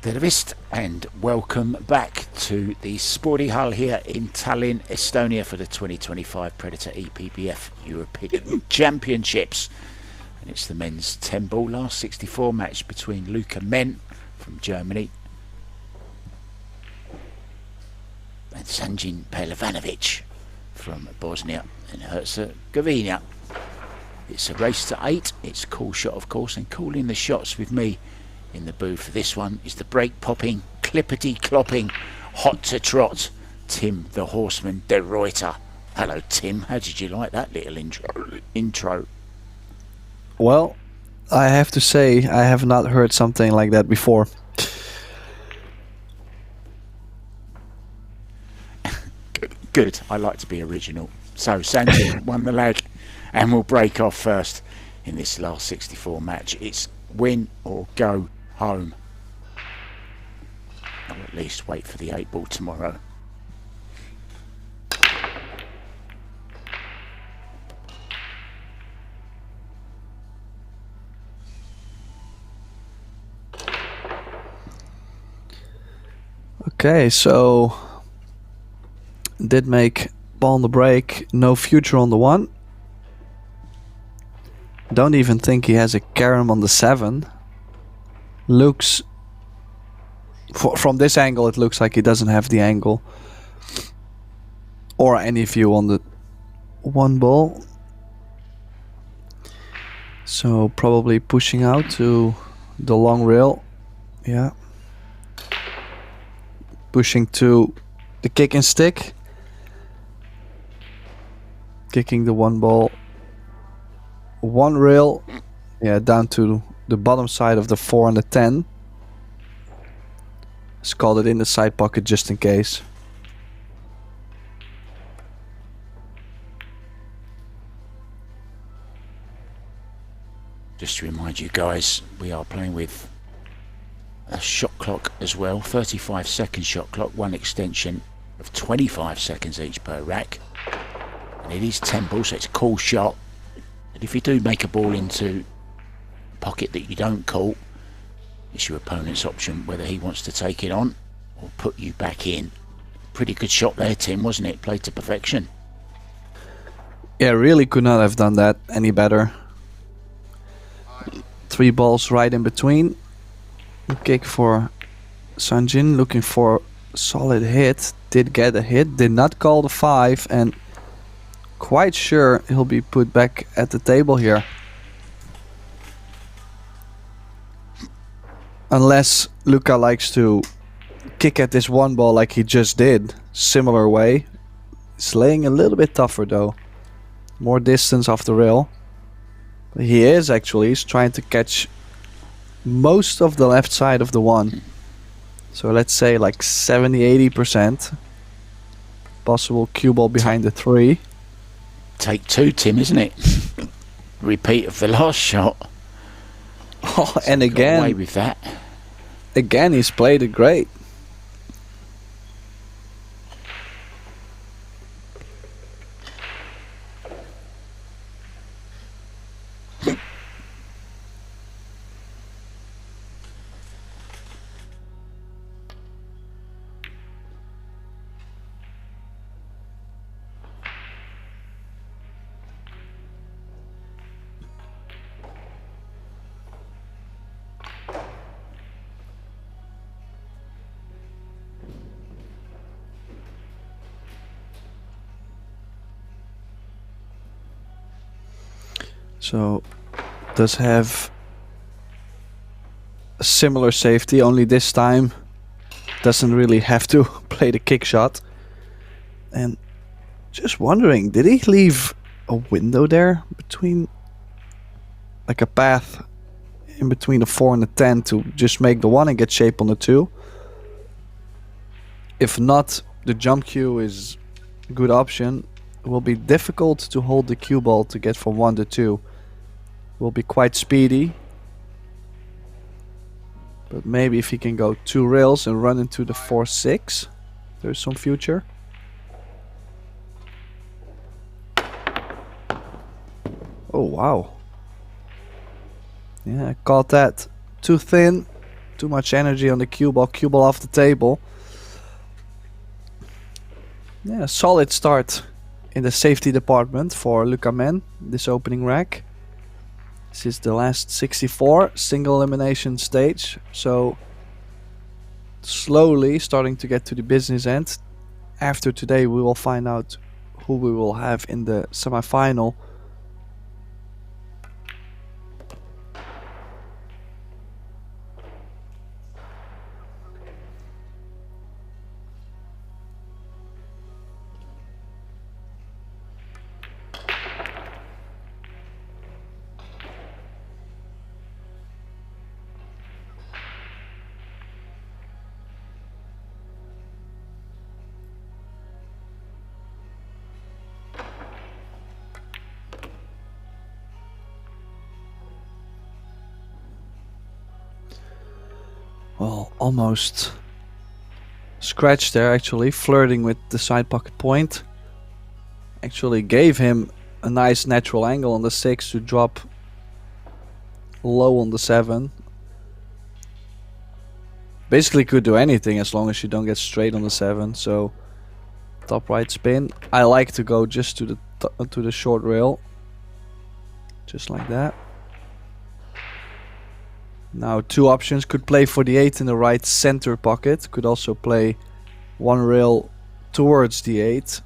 Tervist and welcome back to the Sporty Hull here in Tallinn, Estonia for the 2025 Predator EPBF European Championships. And it's the men's 10-ball last 64 match between Menn from Germany and Sanjin PEHLIVANOVIC from Bosnia and Herzegovina. It's a race to 8. It's a cool shot, of course, and calling the shots with me in the booth for this one is the break popping, clippity clopping, hot to trot, Tim the Horseman de Reuter. Hello Tim, how did you like that little intro? Well, I have to say I have not heard something like that before. Good, I like to be original. So Sanjin won the leg and will break off first in this last 64 match. It's win or go home. Or at least wait for the 8-ball tomorrow. Okay, so did make ball on the break, no future on the 1. Don't even think he has a carom on the 7. Looks, from this angle, it looks like he doesn't have the angle or any view on the 1 ball. So probably pushing out to the long rail. Yeah. Pushing to the kick and stick. Kicking the 1 ball. 1 rail, yeah, down to the bottom side of the 4 and the 10. Let's call it in the side pocket just in case. Just to remind you guys, we are playing with a shot clock as well, 35-second shot clock, 1 extension of 25 seconds each per rack. And it is 10 balls, so it's a cool shot. And if you do make a ball into a pocket that you don't call, it's your opponent's option whether he wants to take it on or put you back in. Pretty good shot there, Tim, wasn't it? Played to perfection. Yeah, really could not have done that any better. 3 balls right in between. Kick for Sanjin, looking for a solid hit. Did get a hit, did not call the 5, and quite sure he'll be put back at the table here. Unless Luca likes to kick at this 1 ball like he just did. Similar way. It's laying a little bit tougher though. More distance off the rail. But he is actually. He's trying to catch most of the left side of the 1. So let's say like 70-80%. Possible cue ball behind the 3. Take 2, Tim, isn't it? Repeat of the last shot. Oh, so and again, away with that. Again, he's played it great. So, does have a similar safety, only this time doesn't really have to play the kick shot. And just wondering, did he leave a window there between, like a path in between the 4 and the 10 to just make the 1 and get shape on the 2? If not, the jump cue is a good option. It will be difficult to hold the cue ball to get from 1 to 2. Will be quite speedy, but maybe if he can go 2 rails and run into the 4-6, there's some future. Oh wow, yeah, I caught that too thin. Too much energy on the cue ball. Cue ball off the table. Yeah, solid start in the safety department for Luca Menn, this opening rack. This is the last 64, single elimination stage. So slowly starting to get to the business end. After today we will find out who we will have in the semi-final. Well, almost scratched there actually, flirting with the side pocket point. Actually gave him a nice natural angle on the 6 to drop low on the 7. Basically could do anything as long as you don't get straight on the 7. So top right spin. I like to go just to the short rail, just like that. Now 2 options: could play for the 8 in the right center pocket, could also play 1 rail towards the 8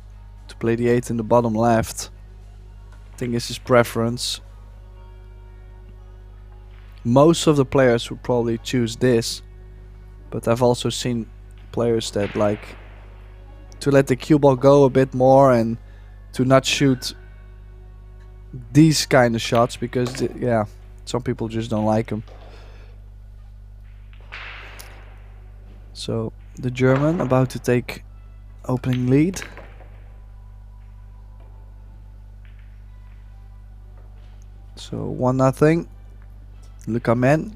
to play the 8 in the bottom left. I think this is preference. Most of the players would probably choose this, but I've also seen players that like to let the cue ball go a bit more and to not shoot these kind of shots because yeah, some people just don't like them. So the German about to take opening lead. So 1-0. Luca Menn.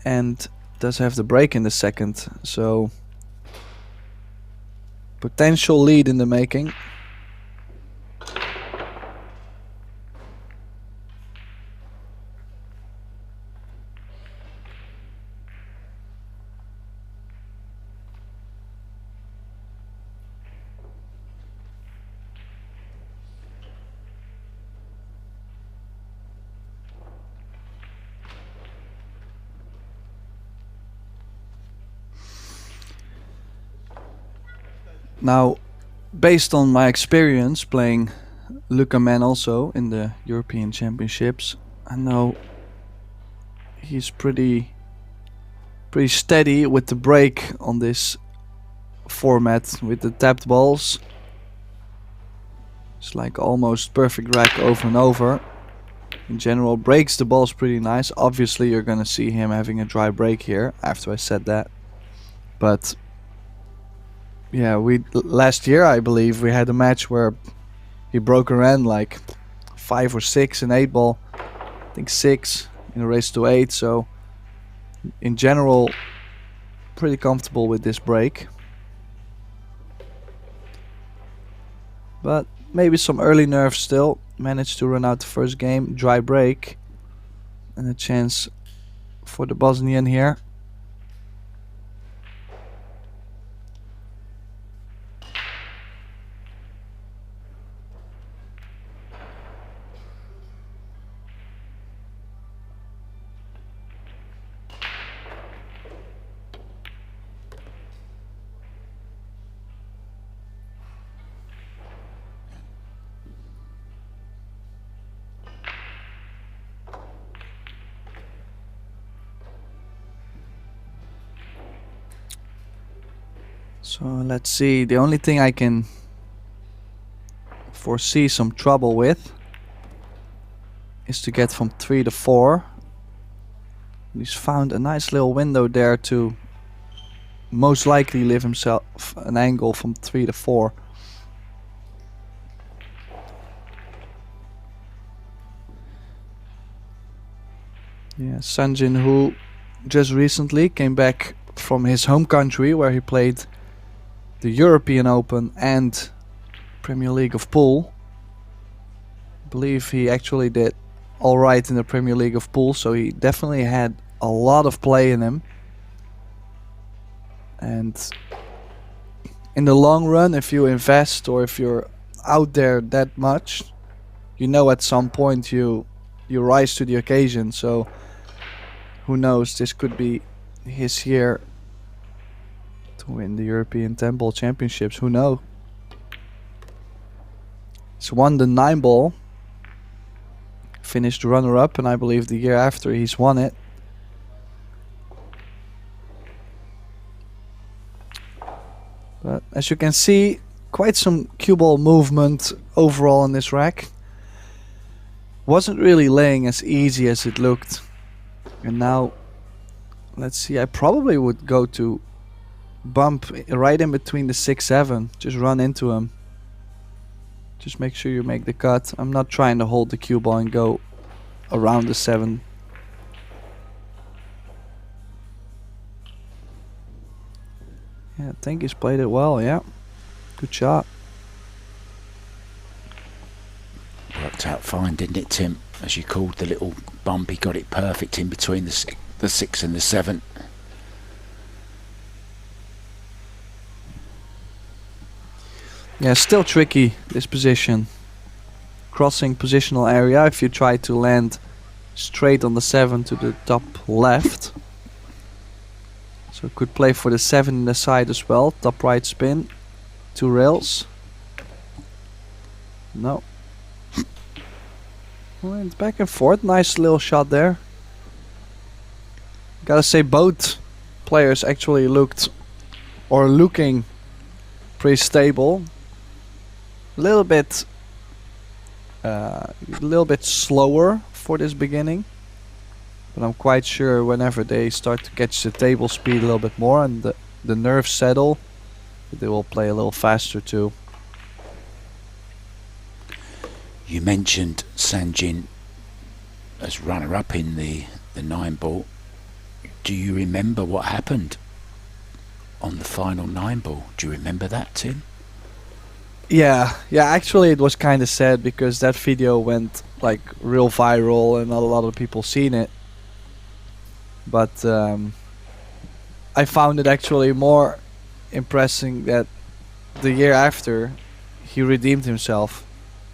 And does have the break in the second. So potential lead in the making. Now, based on my experience playing Luca Menn also in the European Championships, I know he's pretty steady with the break on this format with the tapped balls. It's like almost perfect rack over and over. In general, breaks the balls pretty nice. Obviously, you're gonna see him having a dry break here after I said that, but yeah, last year I believe we had a match where he broke around like 5 or 6 in 8 ball. I think 6 in a race to 8. So in general, pretty comfortable with this break. But maybe some early nerves still. Managed to run out the first game, dry break, and a chance for the Bosnian here. So let's see, the only thing I can foresee some trouble with is to get from 3 to 4. He's found a nice little window there to most likely leave himself an angle from 3 to 4. Yeah, Sanjin, who just recently came back from his home country where he played the European Open and Premier League of Pool. I believe he actually did all right in the Premier League of pool, so he definitely had a lot of play in him. And in the long run, if you invest or if you're out there that much, you know at some point you rise to the occasion. So who knows, this could be his year to win the European 10 ball championships. Who knows? He's won the 9 ball, finished runner up, and I believe the year after he's won it. But as you can see, quite some cue ball movement overall in this rack. Wasn't really laying as easy as it looked. And now, let's see, I probably would go to bump right in between the 6-7. Just run into him. Just make sure you make the cut. I'm not trying to hold the cue ball and go around the 7. Yeah, I think he's played it well, yeah. Good shot. Worked out fine, didn't it, Tim? As you called the little bump, he got it perfect in between the 6 and the 7. Yeah, still tricky, this position. Crossing positional area, if you try to land straight on the 7 to the top left. So could play for the 7 in the side as well. Top right spin. 2 rails. No. Went back and forth. Nice little shot there. Gotta say both players actually looked or looking pretty stable. A little bit slower for this beginning. But I'm quite sure whenever they start to catch the table speed a little bit more and the nerves settle, they will play a little faster too. You mentioned Sanjin as runner-up in the 9 ball. Do you remember what happened on the final 9 ball? Do you remember that, Tim? Yeah, actually it was kind of sad because that video went like real viral and not a lot of people seen it. But I found it actually more impressive that the year after he redeemed himself.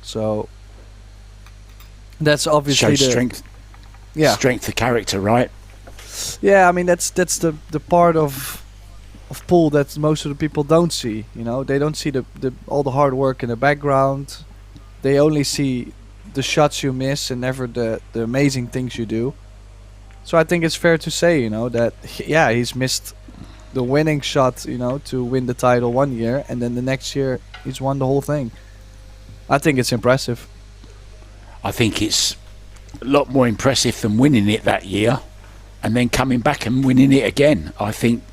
So that's obviously shows strength. Yeah, strength of character, right? Yeah, I mean that's the part of pool that most of the people don't see. You know, they don't see all the hard work in the background. They only see the shots you miss and never the amazing things you do. So I think it's fair to say, you know, that he's missed the winning shot, you know, to win the title one year, and then the next year he's won the whole thing. I think it's impressive. I think it's a lot more impressive than winning it that year and then coming back and winning it again. I think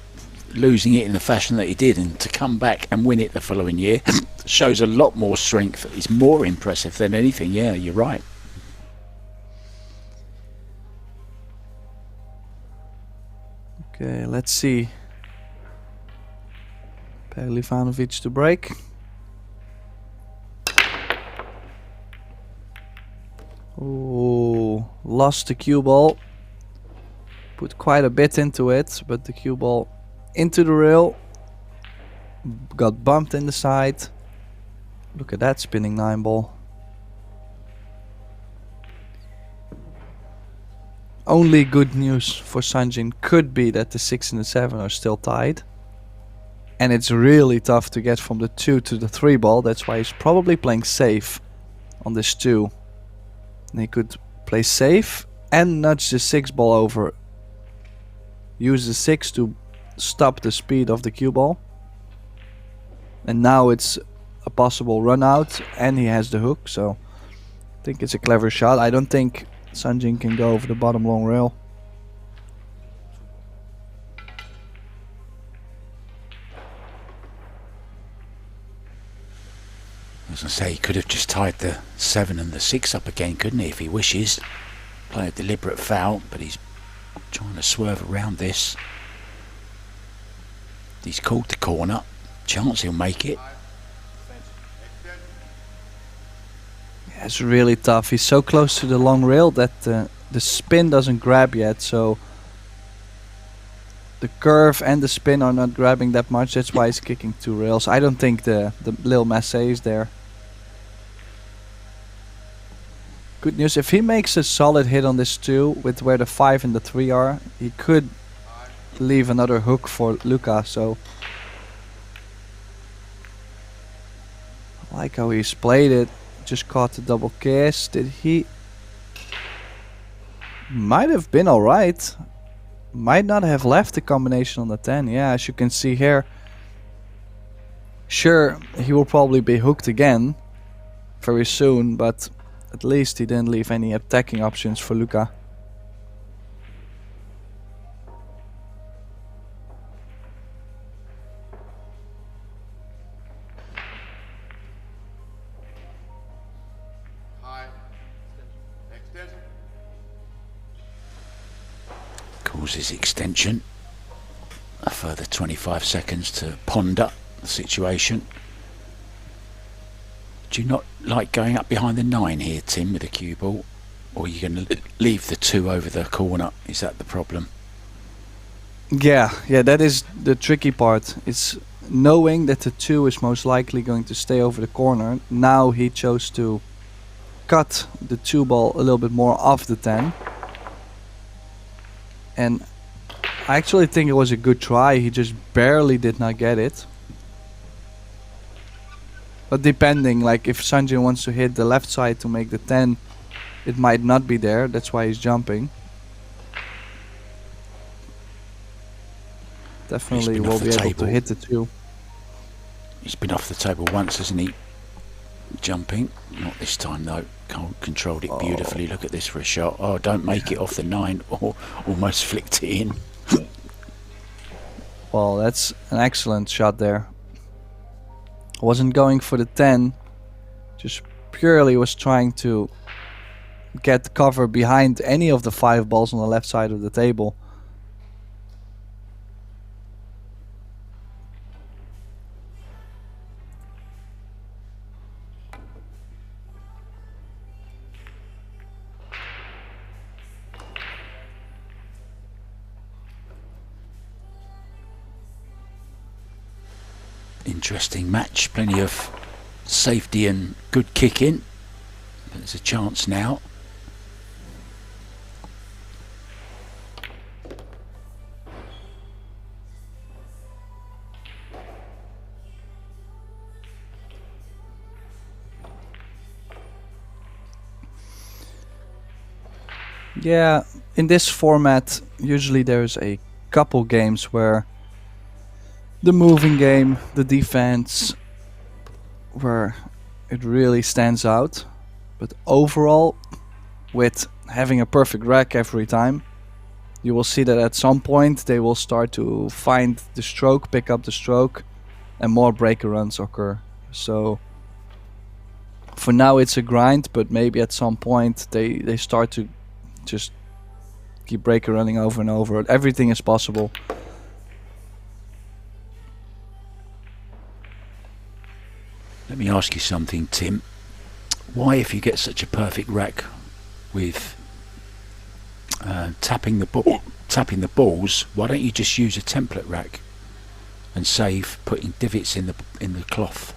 losing it in the fashion that he did and to come back and win it the following year shows a lot more strength. It's more impressive than anything. Yeah, you're right. Okay, let's see. PEHLIVANOVIC to break. Oh, lost the cue ball. Put quite a bit into it, but the cue ball into the rail. Got bumped in the side. Look at that spinning 9 ball. Only good news for Sanjin could be that the 6 and the 7 are still tied. And it's really tough to get from the 2 to the 3 ball. That's why he's probably playing safe on this 2. And he could play safe and nudge the 6 ball over. Use the 6 to stop the speed of the cue ball. And now it's a possible run out and he has the hook. So I think it's a clever shot. I don't think Sanjin can go over the bottom long rail. As I say, he could have just tied the 7 and the 6 up again, couldn't he, if he wishes? Play a deliberate foul, but he's trying to swerve around this. He's called the corner. Chance he'll make it. Yeah, it's really tough. He's so close to the long rail that the spin doesn't grab yet, so the curve and the spin are not grabbing that much. That's why he's kicking 2 rails. I don't think the little masse is there. Good news, if he makes a solid hit on this 2 with where the 5 and the 3 are, he could leave another hook for Luca, so I like how he's played it. Just caught the double kiss. Did he? Might have been alright. Might not have left the combination on the 10. Yeah, as you can see here. Sure, he will probably be hooked again very soon, but at least he didn't leave any attacking options for Luca. Causes extension. A further 25 seconds to ponder the situation. Do you not like going up behind the 9 here, Tim, with a cue ball? Or are you going to leave the 2 over the corner? Is that the problem? Yeah, that is the tricky part. It's knowing that the 2 is most likely going to stay over the corner. Now he chose to cut the 2 ball a little bit more off the 10. And I actually think it was a good try. He just barely did not get it. But depending, like if Sanjin wants to hit the left side to make the 10, it might not be there. That's why he's jumping. Definitely will be able to hit the 2. He's been off the table once, hasn't he? Jumping. Not this time though. Controlled it beautifully. Look at this for a shot. Oh, don't make it off the 9 or almost flicked it in. Well, that's an excellent shot there. Wasn't going for the 10. Just purely was trying to get cover behind any of the 5 balls on the left side of the table. Interesting match, plenty of safety and good kicking. There's a chance now. Yeah, in this format usually there's a couple games where the moving game, the defense, where it really stands out. But overall, with having a perfect rack every time, you will see that at some point they will start to find the stroke, pick up the stroke, and more breaker runs occur. So for now it's a grind, but maybe at some point they start to just keep breaker running over and over. Everything is possible. Let me ask you something, Tim. Why, if you get such a perfect rack with tapping the balls, why don't you just use a template rack and save putting divots in the cloth?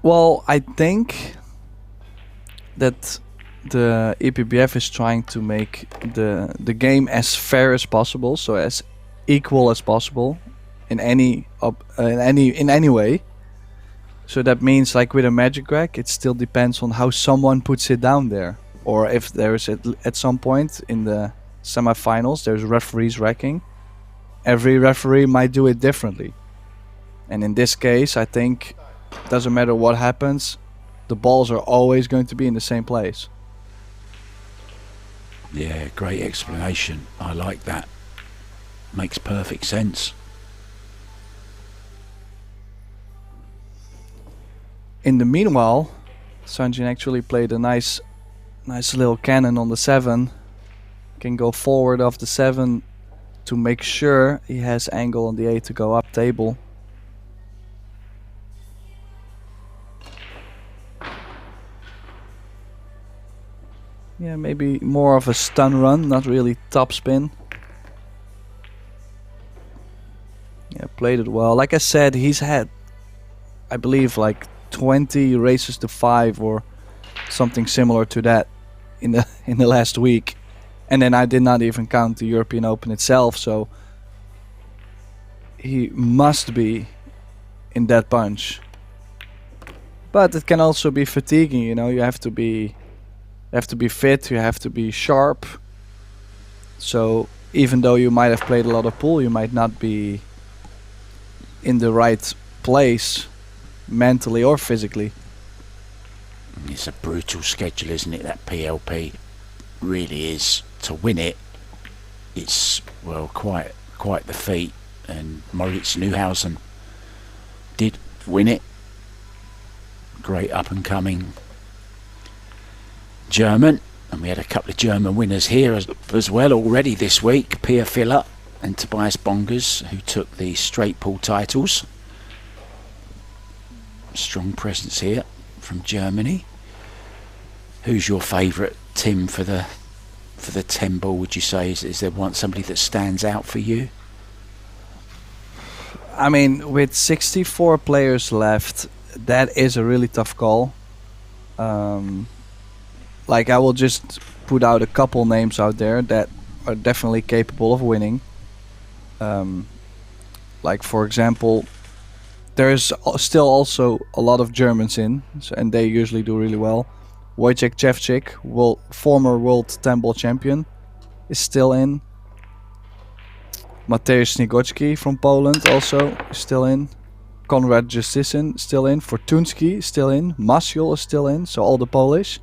Well, I think that the EPBF is trying to make the game as fair as possible, so as equal as possible in any way. So that means, like with a magic rack, it still depends on how someone puts it down there, or if there is at some point in the semifinals there's referees racking. Every referee might do it differently, and in this case I think it doesn't matter what happens, the balls are always going to be in the same place. Yeah, great explanation. I like that. Makes perfect sense. In the meanwhile, Sanjin actually played a nice little cannon on the 7. Can go forward off the 7 to make sure he has angle on the 8 to go up table. Yeah, maybe more of a stun run, not really top spin. Yeah, played it well. Like I said, he's had, I believe, like 20 races to 5 or something similar to that in the last week. And then I did not even count the European Open itself, so he must be in that bunch. But it can also be fatiguing, you know. You have to be fit, you have to be sharp. So even though you might have played a lot of pool, you might not be in the right place mentally or physically. It's a brutal schedule, isn't it? That PLP really is. To win it, it's, well, quite the feat. And Moritz Neuhausen did win it. Great up and coming German, and we had a couple of German winners here as well already this week. Pia Filler and Tobias Bongers, who took the straight pool titles. Strong presence here from Germany. Who's your favourite, Tim, for the 10 ball, would you say? Is there somebody that stands out for you? I mean, with 64 players left, that is a really tough call. Like, I will just put out a couple names out there that are definitely capable of winning. Like, for example, there's still also a lot of Germans in, and they usually do really well. Wojciech Cevcik, former world 10 ball champion, is still in. Mateusz Snigocki from Poland also is still in. Konrad Justisin still in. Fortunski still in. Masiol is still in, so all the Polish.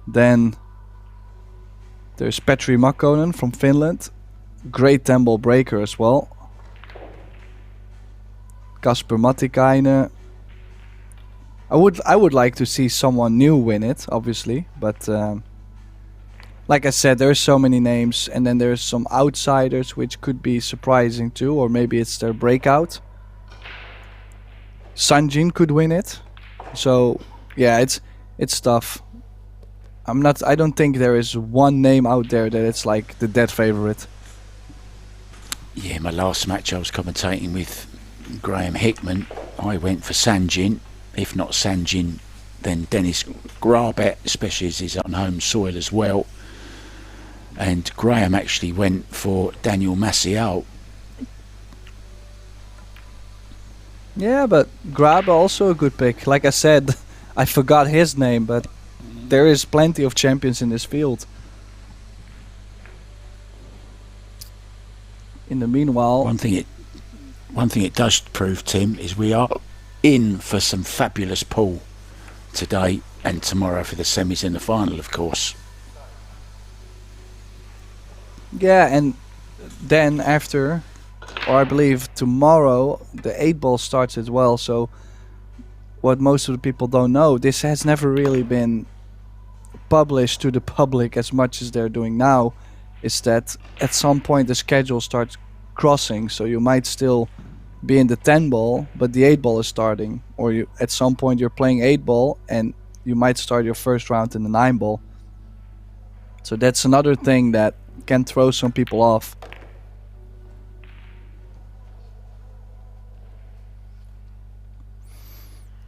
Then there's Petri Makkonen from Finland. Great 10 ball breaker as well. Kasper Matikainen. I would like to see someone new win it, obviously, but like I said, there's so many names, and then there's some outsiders which could be surprising too, or maybe it's their breakout. Sanjin could win it, so yeah, it's tough. I don't think there is one name out there that it's like the dead favorite. Yeah, my last match I was commentating with Graham Hickman, I went for Sanjin. If not Sanjin, then Dennis Grabet, especially as he's on home soil as well. And Graham actually went for Daniel Maciel. Yeah, but Grab also a good pick. Like I said, I forgot his name, but there is plenty of champions in this field. In the meanwhile, one thing it does prove, Tim, is we are in for some fabulous pool today and tomorrow for the semis and the final, of course. Yeah, and then after, or I believe tomorrow, the 8 ball starts as well. So what most of the people don't know, this has never really been published to the public as much as they're doing now, is that at some point the schedule starts crossing, so you might still be in the 10 ball, but the 8 ball is starting, or at some point you're playing 8 ball and you might start your first round in the 9 ball. So that's another thing that can throw some people off.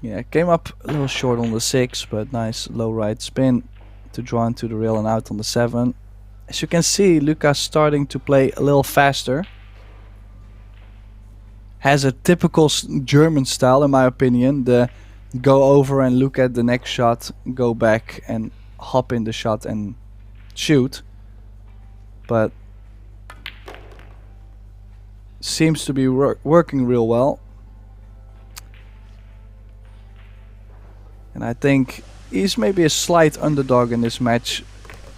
Yeah, came up a little short on the 6, but nice low right spin to draw into the rail and out on the 7. As you can see, Lucas starting to play a little faster. Has a typical German style, in my opinion. The go over and look at the next shot, go back and hop in the shot and shoot. But seems to be working real well. And I think he's maybe a slight underdog in this match.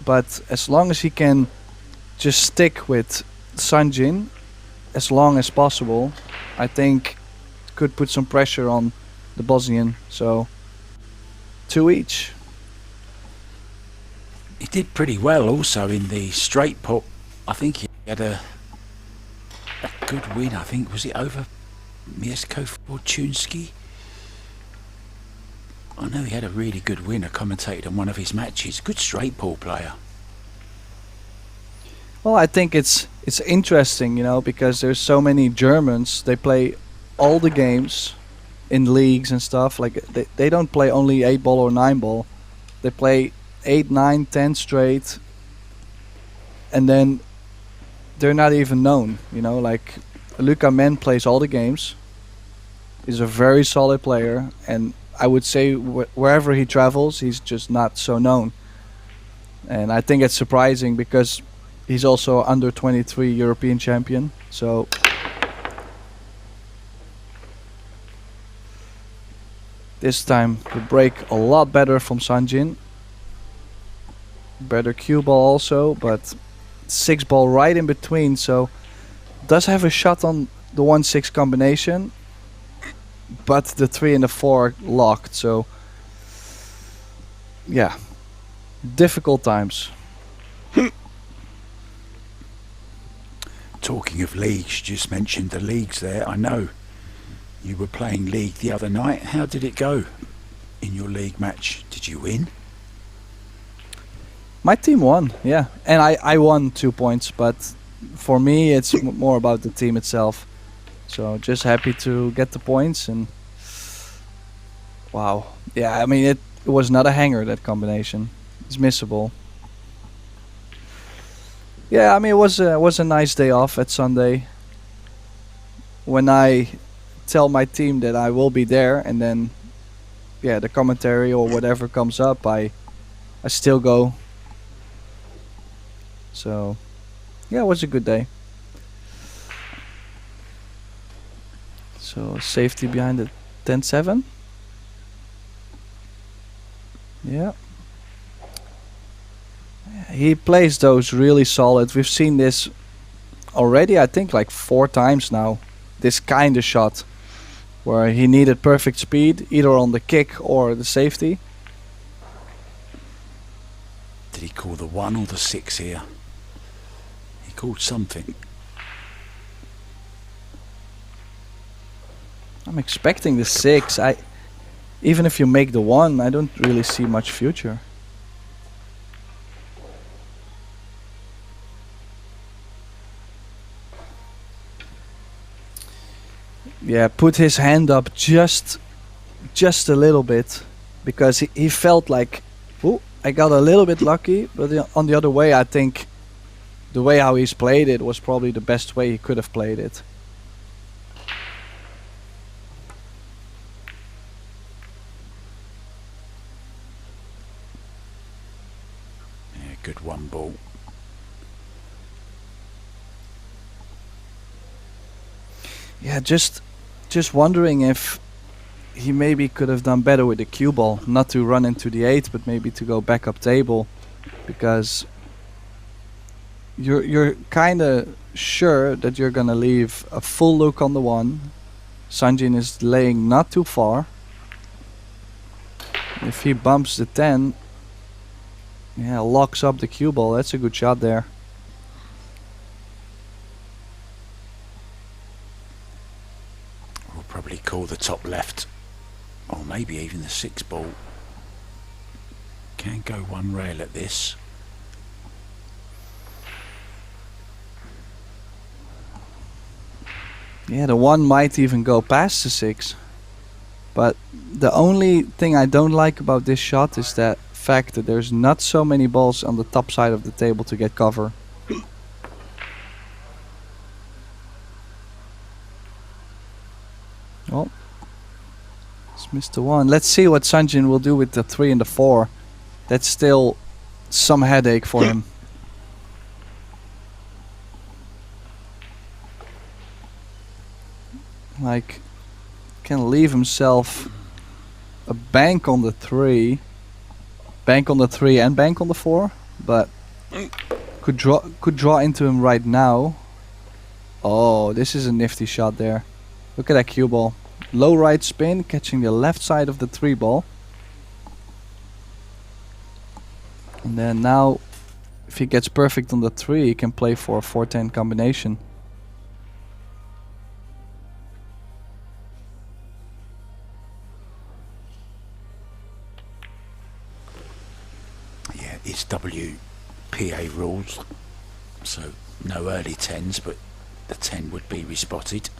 But as long as he can just stick with Sanjin as long as possible, I think could put some pressure on the Bosnian. So 2 each. He did pretty well also in the straight put. I think he had a good win. I think, was it over Mieszko Fortunski? I know he had a really good win. I commentated on one of his matches. Good straight ball player. Well, I think it's interesting, you know, because there's so many Germans. They play all the games in leagues and stuff. Like they don't play only 8-ball or 9-ball. They play 8, 9, 10 straight, and then they're not even known. You know, like Luca Menn plays all the games. He's a very solid player, and I would say wherever he travels, he's just not so known. And I think it's surprising because he's also under 23 European champion. So this time the break a lot better from Sanjin. Better cue ball also, but 6-ball right in between, so does have a shot on the 1-6 combination, but the 3 and the 4 locked. So yeah, difficult times. Talking of leagues, you just mentioned the leagues there. I know you were playing league the other night. How did it go in your league match? Did you win? My team won, yeah, and I won 2 points, but for me it's more about the team itself. So just happy to get the points. And wow, yeah, I mean it was not a hanger, that combination. It's missable. Yeah, I mean it was a nice day off at Sunday. When I tell my team that I will be there, and then yeah, the commentary or whatever comes up, I still go. So yeah, it was a good day. So safety behind the 10-7. Yeah. He plays those really solid. We've seen this already, I think, like 4 times now. This kind of shot where he needed perfect speed, either on the kick or the safety. Did he call the 1 or the 6 here? He called something. I'm expecting the 6. Even if you make the 1, I don't really see much future. Yeah, put his hand up just a little bit, because he felt like, oh, I got a little bit lucky. But on the other way, I think the way how he's played it was probably the best way he could have played it. Yeah, good 1 ball. Yeah, just wondering if he maybe could have done better with the cue ball, not to run into the 8, but maybe to go back up table, because you're kind of sure that you're gonna leave a full look on the 1. Sanjin is laying not too far. If he bumps the 10, yeah, locks up the cue ball. That's a good shot there. Probably call the top left, or maybe even the 6 ball. Can go 1 rail at this. Yeah, the 1 might even go past the 6. But the only thing I don't like about this shot is that fact that there's not so many balls on the top side of the table to get cover. Oh, it's missed the 1. Let's see what Sanjin will do with the 3 and the 4. That's still some headache for him. Like, can leave himself a bank on the 3, bank on the 3 and bank on the 4, but could draw into him right now. Oh, this is a nifty shot there. Look at that cue ball. Low right spin, catching the left side of the 3 ball. And then now, if he gets perfect on the 3, he can play for a 4-10 combination. is WPA rules, so no early 10s, but the 10 would be respotted.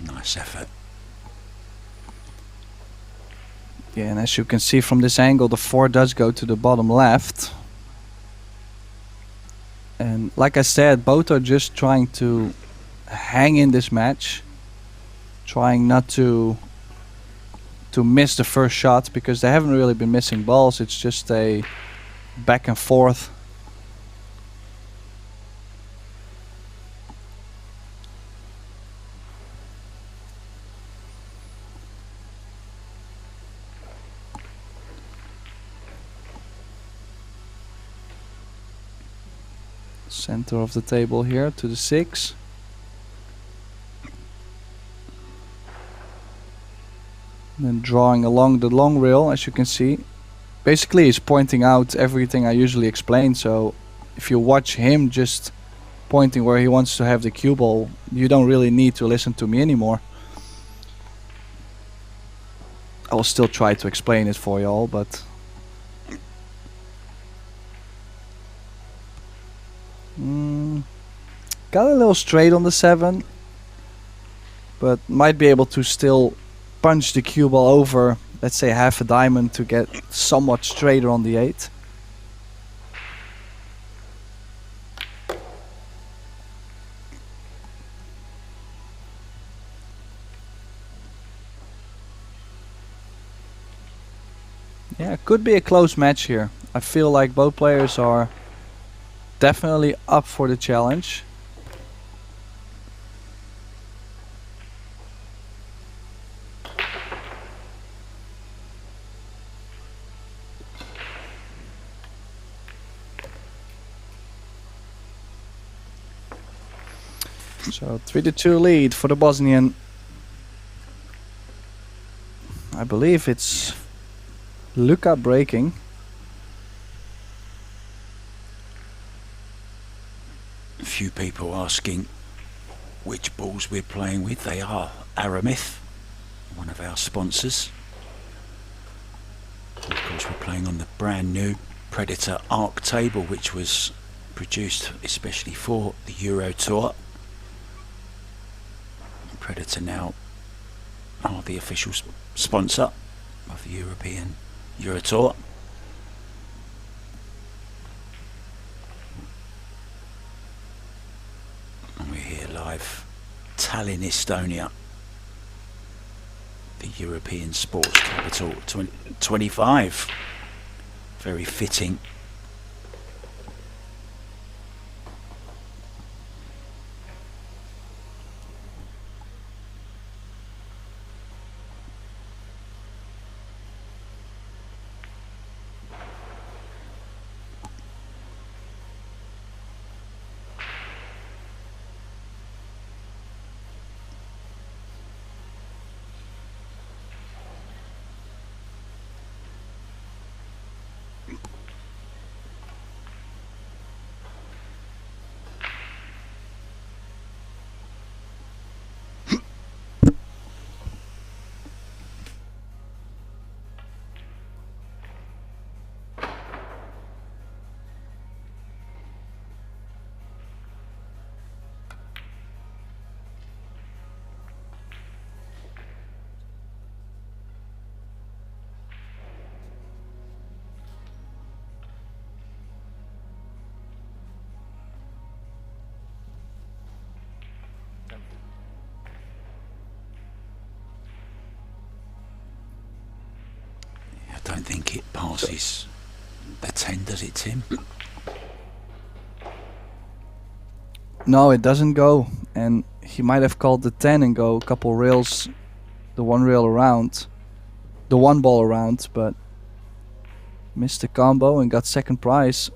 Nice effort. Yeah, and as you can see from this angle, the 4 does go to the bottom left. And like I said, both are just trying to hang in this match, trying not to miss the first shot, because they haven't really been missing balls. It's just a back and forth. Center of the table here to the 6. And then drawing along the long rail, as you can see. Basically he's pointing out everything I usually explain, so if you watch him just pointing where he wants to have the cue ball, you don't really need to listen to me anymore. I will still try to explain it for you all, but got a little straight on the 7, but might be able to still punch the cue ball over, let's say half a diamond, to get somewhat straighter on the 8. Yeah, could be a close match here. I feel like both players are definitely up for the challenge. So 3-2 lead for the Bosnian. I believe it's Luka breaking. A few people asking which balls we're playing with. They are Aramith, one of our sponsors. Of course, we're playing on the brand new Predator Arc table, which was produced especially for the Euro Tour. Predator now are the official sponsor of the European Euro Tour. And we're here live, Tallinn, Estonia, the European sports capital 25. Very fitting. I don't think it passes the 10, does it, Tim? No, it doesn't go, and he might have called the 10 and go a couple rails, the one rail around. the one ball around, but missed the combo and got second prize.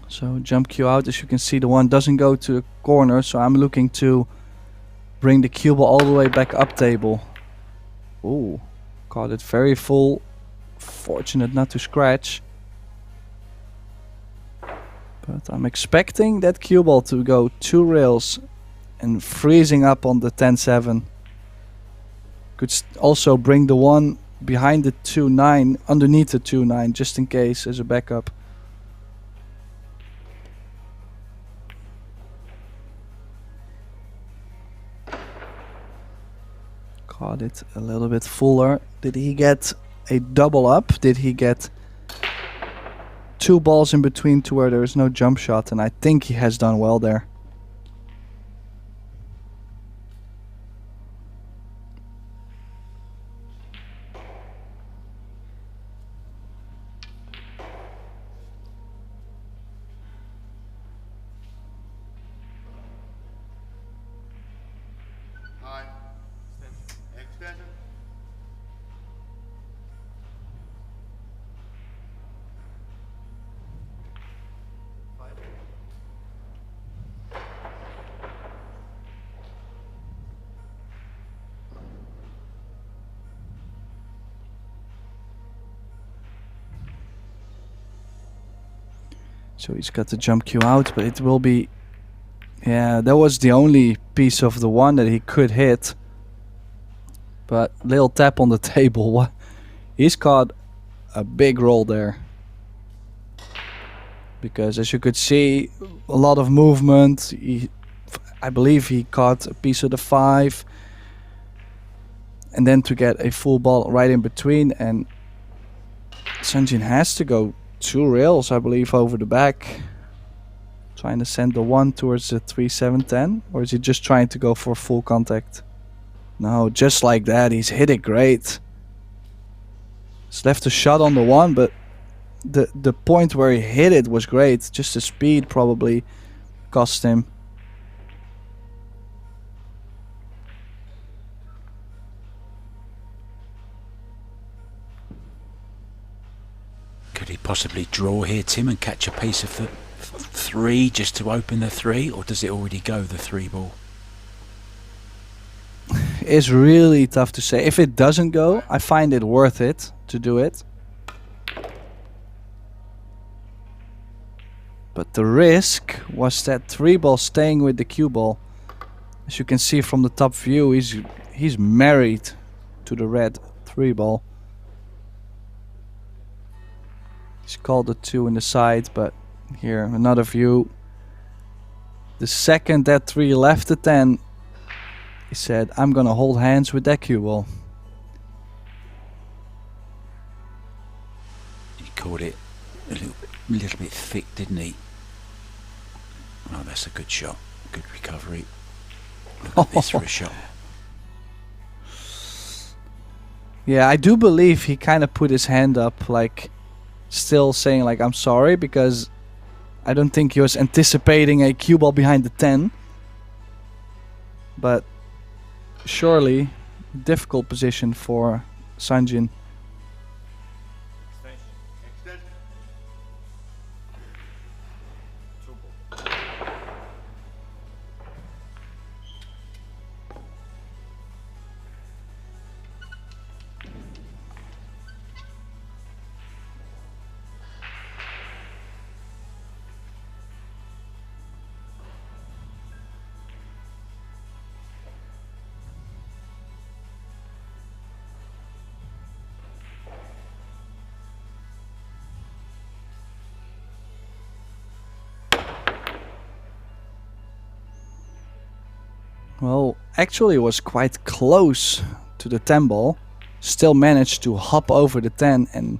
So jump cue out. As you can see, the one doesn't go to the corner, so I'm looking to bring the cue ball all the way back up table. Ooh, caught it very full. Fortunate not to scratch. But I'm expecting that cue ball to go 2 rails and freezing up on the 10-7. Could also bring the one behind the 2-9, underneath the 2-9, just in case as a backup. Caught it a little bit fuller. Did he get a double up? Did he get 2 balls in between to where there is no jump shot? And I think he has done well there. So he's got the jump cue out, but it will be... Yeah, that was the only piece of the one that he could hit. But little tap on the table. He's caught a big roll there. Because as you could see, a lot of movement. I believe he caught a piece of the 5. And then to get a full ball right in between. And Sanjin has to go 2 rails, I believe, over the back. Trying to send the one towards the 3-7-10. Or is he just trying to go for full contact? No, just like that. He's hit it great. He's left a shot on the one, but the point where he hit it was great. Just the speed probably cost him. Could he possibly draw here, Tim, and catch a piece of the 3 just to open the 3, or does it already go, the 3 ball? It's really tough to say. If it doesn't go, I find it worth it to do it. But the risk was that 3 ball staying with the cue ball. As you can see from the top view, he's married to the red 3 ball. He's called the 2 in the side, but here another view. The second that 3 left the 10, he said, I'm gonna hold hands with that cue ball. He caught it a little bit thick, didn't he? Oh, that's a good shot. Good recovery. Look at this for a shot. Yeah, I do believe he kind of put his hand up, like still saying like I'm sorry, because I don't think he was anticipating a cue ball behind the 10. But surely difficult position for Sanjin. Well, actually it was quite close to the 10 ball. Still managed to hop over the 10, and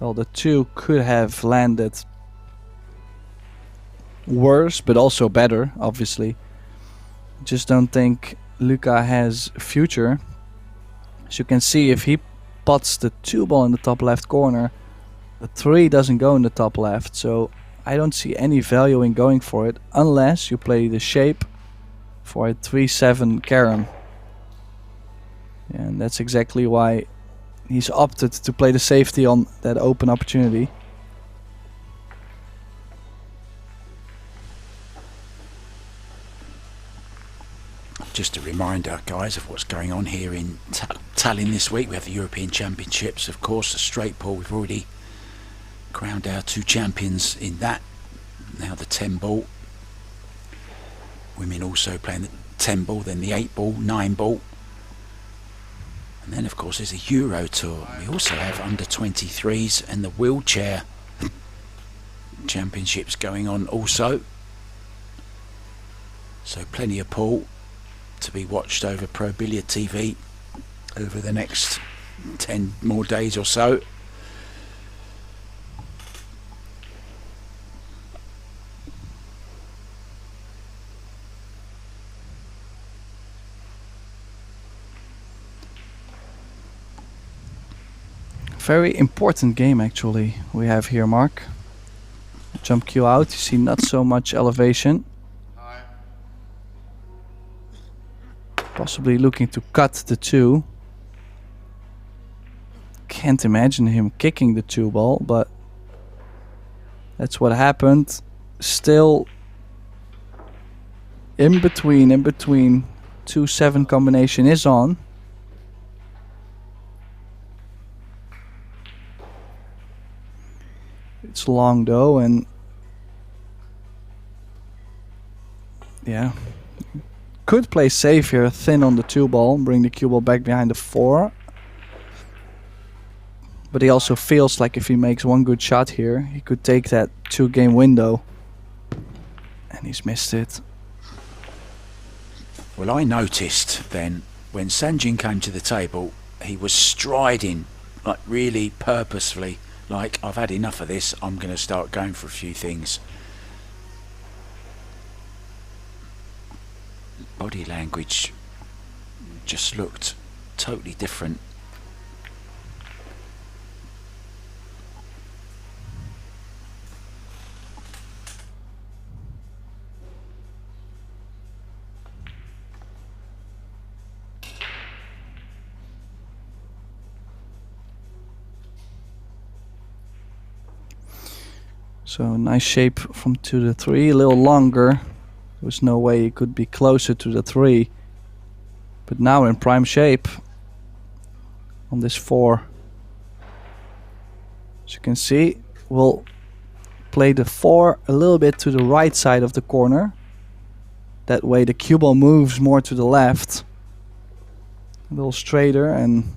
well, the 2 could have landed worse, but also better, obviously. Just don't think Luca has future. As you can see, if he spots the 2 ball in the top left corner. The 3 doesn't go in the top left, so I don't see any value in going for it unless you play the shape for a 3-7 carom. And that's exactly why he's opted to play the safety on that open opportunity. Just a reminder, guys, of what's going on here in Tallinn this week. We have the European Championships, of course, the straight ball. We've already crowned our 2 champions in that. Now the 10 ball. Women also playing the 10 ball, then the 8 ball, 9 ball. And then, of course, there's a Euro Tour. We also have under 23s and the wheelchair championships going on also. So plenty of pool to be watched over Pro Billiard TV over the next 10 more days or so. Very important game actually we have here, Mark. Jump cue out, you see not so much elevation. Possibly looking to cut the 2. Can't imagine him kicking the 2 ball, but that's what happened. Still in between 2-7 combination is on. It's long though, and yeah, could play safe here, thin on the 2 ball, bring the cue ball back behind the 4. But he also feels like if he makes one good shot here, he could take that 2-game window. And he's missed it. Well, I noticed then when Sanjin came to the table, he was striding, like really purposefully, like, I've had enough of this, I'm going to start going for a few things. Body language just looked totally different. So nice shape from 2 to 3, a little longer. There was no way he could be closer to the 3. But now in prime shape on this 4. As you can see, we'll play the 4 a little bit to the right side of the corner. That way the cue ball moves more to the left. A little straighter, and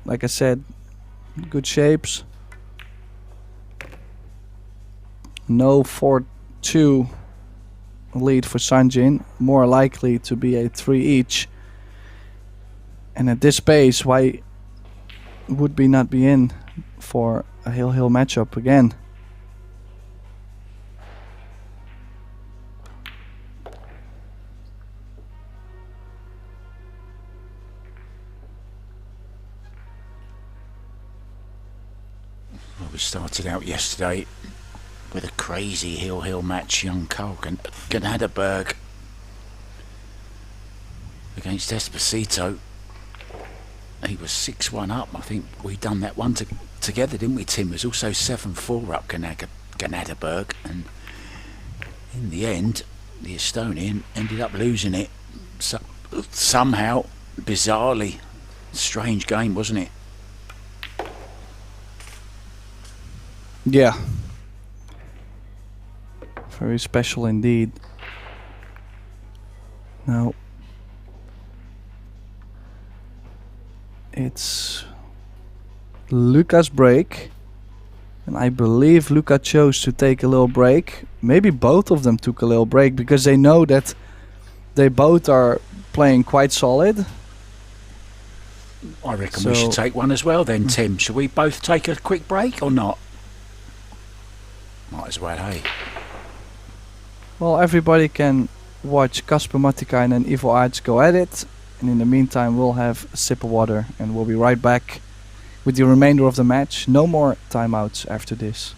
like I said, good shapes. No 4-2 lead for Sanjin, more likely to be a 3 each. And at this pace, why would we not be in for a hill-hill matchup again? Well, we started out yesterday with a crazy hill-hill match. Young Carl Ganaderberg against Esposito. He was 6-1 up. I think we done that one together, didn't we, Tim? It was also 7-4 up Ganaderberg, and in the end the Estonian ended up losing it. So, somehow, bizarrely, strange game, wasn't it? Yeah. Very special indeed. Now it's Luca's break, and I believe Luca chose to take a little break. Maybe both of them took a little break because they know that they both are playing quite solid. I reckon we should take one as well then, Tim. Should we both take a quick break or not? Might as well, hey? Well, everybody can watch Kasper Matikainen and Ivo Aerts go at it. And in the meantime, we'll have a sip of water and we'll be right back with the remainder of the match. No more timeouts after this.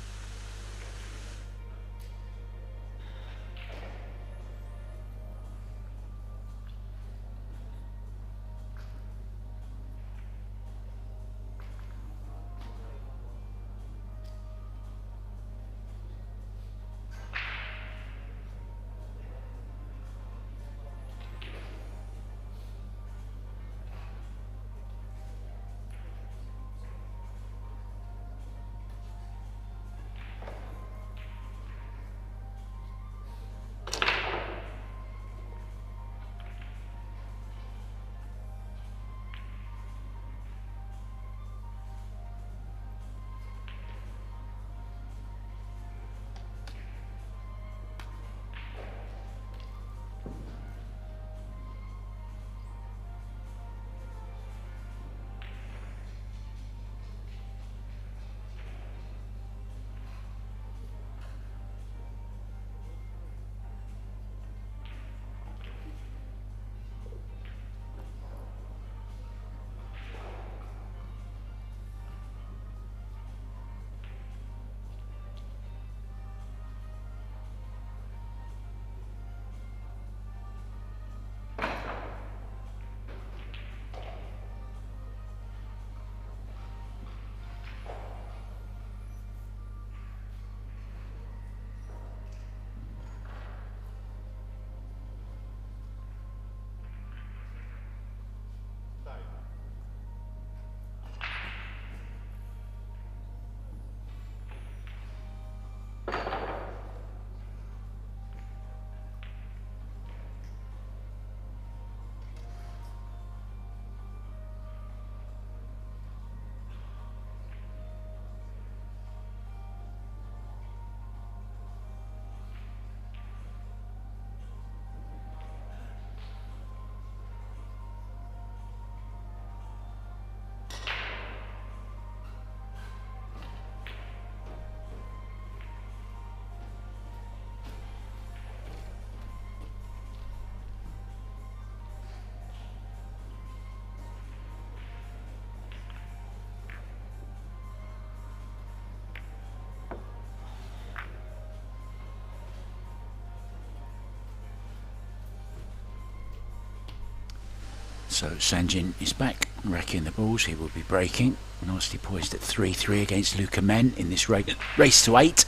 So Sanjin is back, racking the balls. He will be breaking. Nicely poised at 3-3 against Luca Menn in this race to 8.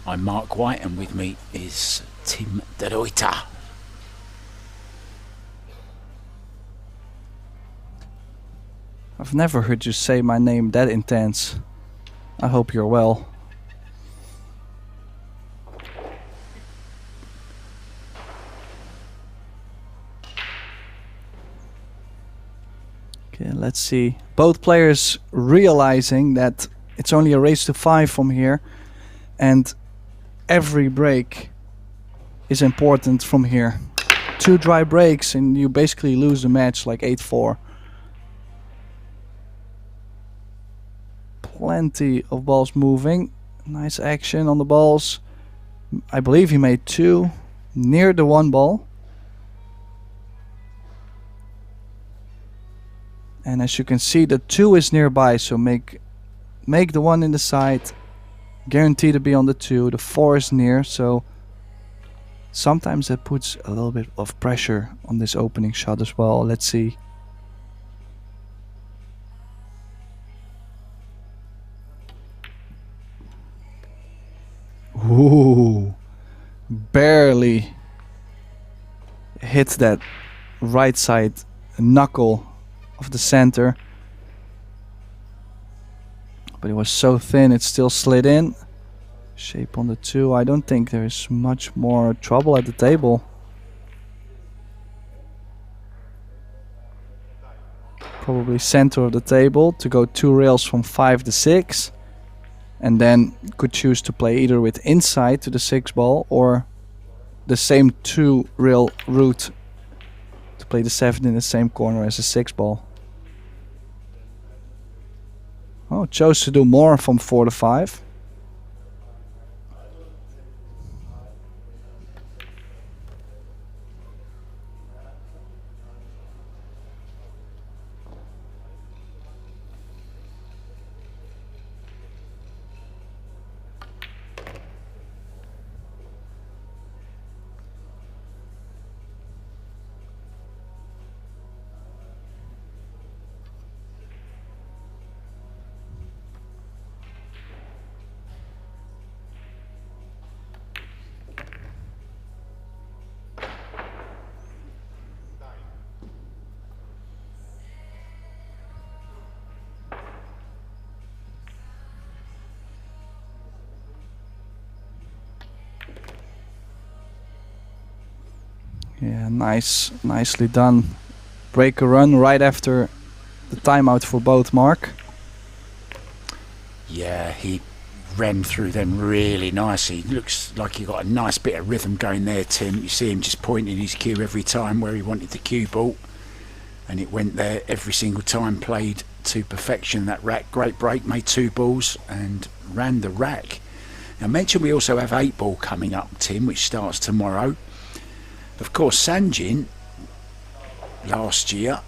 I'm Mark White, and with me is Tim De Ruyter. I've never heard you say my name that intense. I hope you're well. Okay, let's see. Both players realizing that it's only a race to 5 from here, and every break is important from here. 2 dry breaks and you basically lose the match like 8-4. Plenty of balls moving. Nice action on the balls. I believe he made 2 near the 1 ball. And as you can see, the 2 is nearby, so make the 1 in the side. Guarantee to be on the 2. The 4 is near, so sometimes that puts a little bit of pressure on this opening shot as well. Let's see. Ooh, barely hit that right side knuckle of the center, but it was so thin it still slid in. Shape on the 2. I don't think there's much more trouble at the table. Probably center of the table to go 2 rails from 5 to 6, and then could choose to play either with inside to the 6 ball or the same 2 rail route to play the 7 in the same corner as a 6 ball. Oh, chose to do more from 4 to 5. Yeah, nicely done. Break a run right after the timeout for both, Mark. Yeah, he ran through them really nicely. Looks like he got a nice bit of rhythm going there, Tim. You see him just pointing his cue every time where he wanted the cue ball, and it went there every single time, played to perfection. That rack, great break, made 2 balls and ran the rack. Now mention we also have 8 ball coming up, Tim, which starts tomorrow. Of course, Sanjin last year,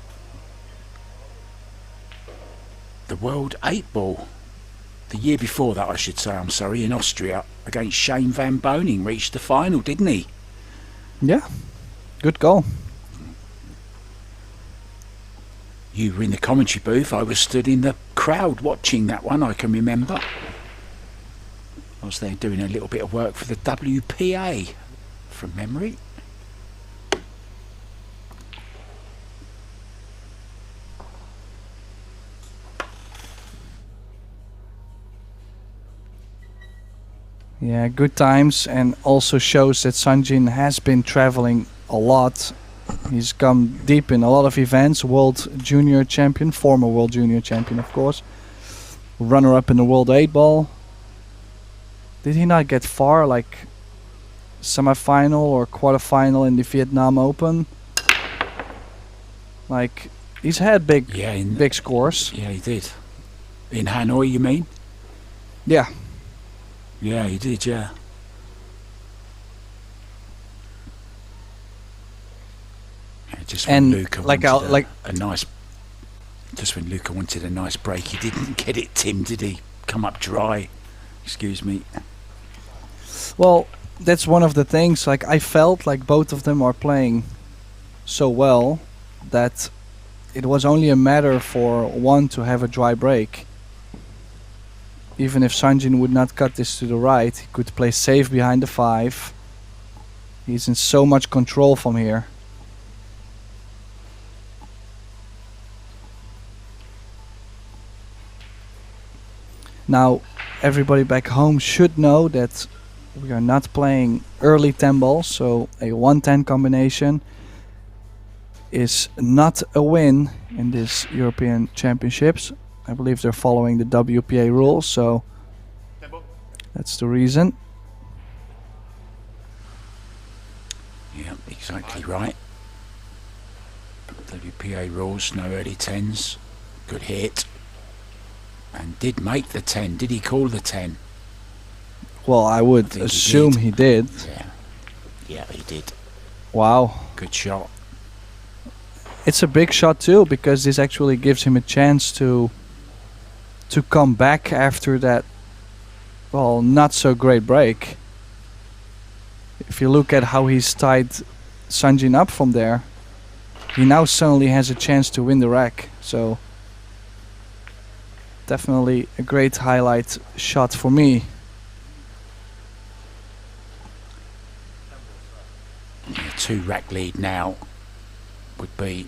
the World 8 ball, the year before that I should say, I'm sorry, in Austria against Shane Van Boning, reached the final, didn't he? Yeah, good goal. You were in the commentary booth, I was stood in the crowd watching that one, I can remember. I was there doing a little bit of work for the WPA from memory. Yeah, good times, and also shows that Sanjin has been traveling a lot. He's come deep in a lot of events. World Junior Champion, former World Junior Champion, of course. Runner-up in the World 8 ball. Did he not get far, like semi-final or quarter-final in the Vietnam Open? Like, he's had big scores. Yeah, he did. In Hanoi, you mean? Yeah. Yeah, he did, yeah. Just when Luca wanted a nice, just when Luca wanted a nice break, he didn't get it, Tim, did he? Come up dry. Excuse me. Well, that's one of the things. Like, I felt like both of them are playing so well that it was only a matter for one to have a dry break. Even if Sanjin would not cut this to the right, he could play safe behind the 5. He's in so much control from here. Now, everybody back home should know that we are not playing early 10 balls, so a 1-10 combination is not a win in this European Championships. I believe they're following the WPA rules, so that's the reason. Yeah, exactly right. WPA rules, no early 10s. Good hit. And did make the 10. Did he call the 10? Well, I would assume he did. Yeah. Yeah, he did. Wow. Good shot. It's a big shot too, because this actually gives him a chance to come back after that, well, not so great break. If you look at how he's tied Sanjin up from there, he now suddenly has a chance to win the rack. So definitely a great highlight shot for me. A 2 rack lead now would be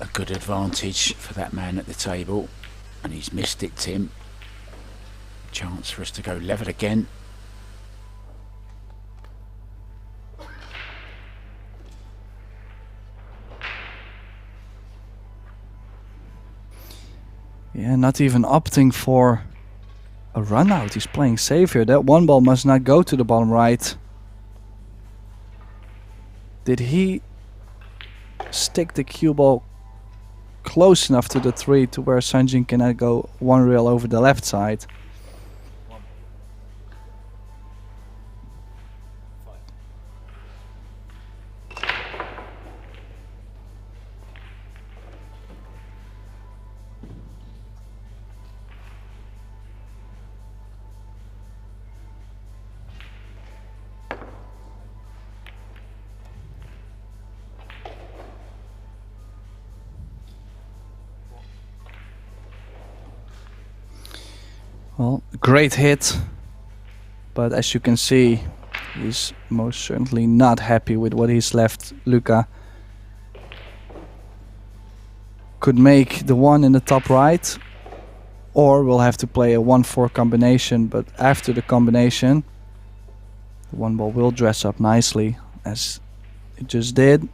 a good advantage for that man at the table, and he's missed it, Tim. Chance for us to go level again. Yeah, not even opting for a run out. He's playing safe here. That 1 ball must not go to the bottom right. Did he stick the cue ball close enough to the 3 to where Sanjin cannot go 1 rail over the left side? Well, great hit, but as you can see, he's most certainly not happy with what he's left. Luca could make the 1 in the top right, or we'll have to play a 1-4 combination, but after the combination, the 1 ball will dress up nicely, as It just did.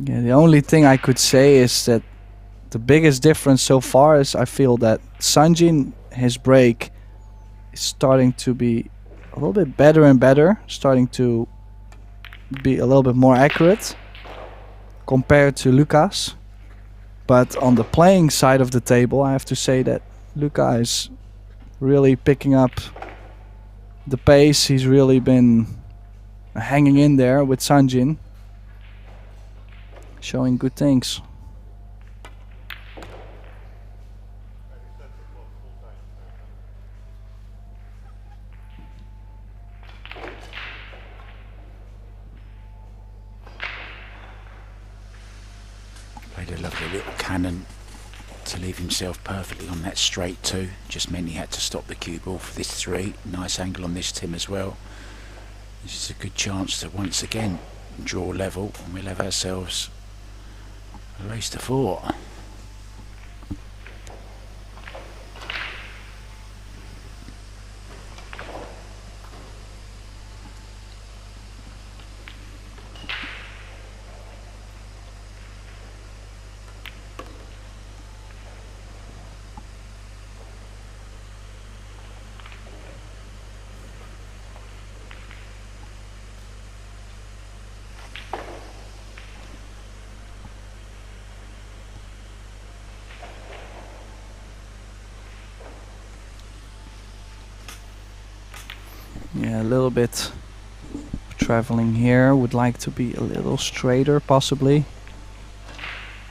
Yeah, the only thing I could say is that the biggest difference so far is I feel that Sanjin, his break, is starting to be a little bit better and better, starting to be a little bit more accurate compared to Lucas. But on the playing side of the table, I have to say that Luca is really picking up the pace. He's really been hanging in there with Sanjin, showing good things. Played a lovely little cannon to leave himself perfectly on that straight too. Just meant he had to stop the cue ball for this 3. Nice angle on this Tim as well. This is a good chance to once again draw level, and we'll have ourselves a race to 4. Yeah, a little bit traveling here. Would like to be a little straighter, possibly.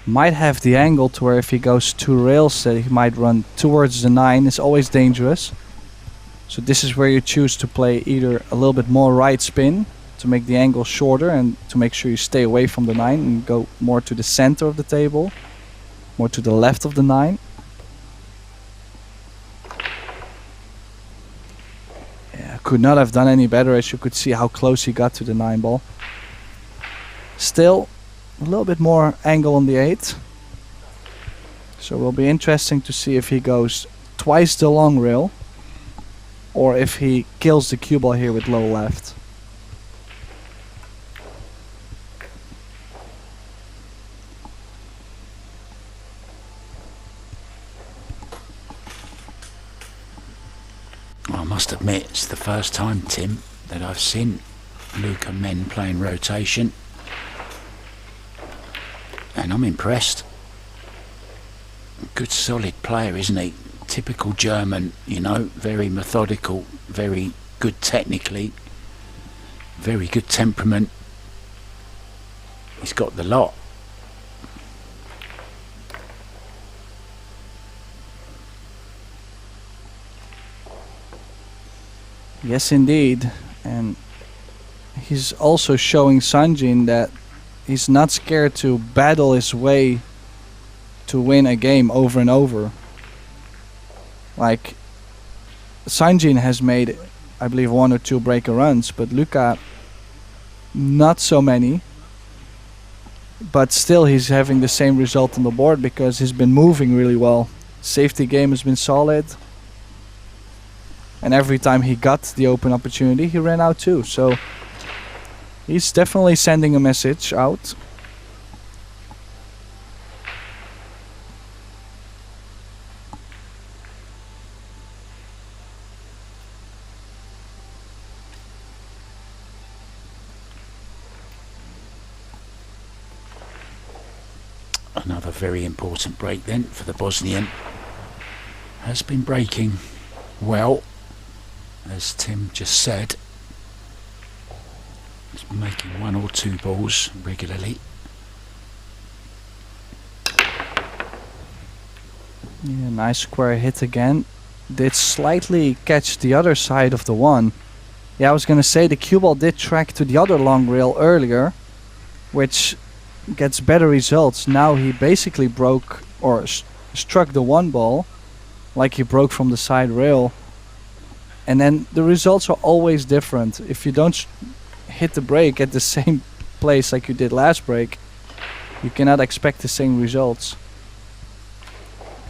Might have the angle to where if he goes 2 rails that he might run towards the 9. It's always dangerous. So this is where you choose to play either a little bit more right spin to make the angle shorter and to make sure you stay away from the 9 and go more to the center of the table, more to the left of the 9. Could not have done any better, as you could see how close he got to the 9 ball. Still a little bit more angle on the 8. So it will be interesting to see if he goes twice the long rail or if he kills the cue ball here with low left. I must admit, it's the first time, Tim, that I've seen Luca Menn playing rotation, and I'm impressed. Good solid player, isn't he? Typical German, you know, very methodical, very good technically, very good temperament. He's got the lot. Yes, indeed. And he's also showing Sanjin that he's not scared to battle his way to win a game over and over. Like, Sanjin has made, I believe, 1 or 2 breaker runs, but Luca, not so many. But still, he's having the same result on the board because he's been moving really well. Safety game has been solid. And every time he got the open opportunity, he ran out too. So he's definitely sending a message out. Another very important break then for the Bosnian. Has been breaking well, as Tim just said. He's making 1 or 2 balls regularly. Yeah, nice square hit again. Did slightly catch the other side of the 1. Yeah, I was gonna say the cue ball did track to the other long rail earlier, which gets better results. Now he basically broke or struck the 1 ball like he broke from the side rail. And then the results are always different. If you don't hit the break at the same place like you did last break, you cannot expect the same results.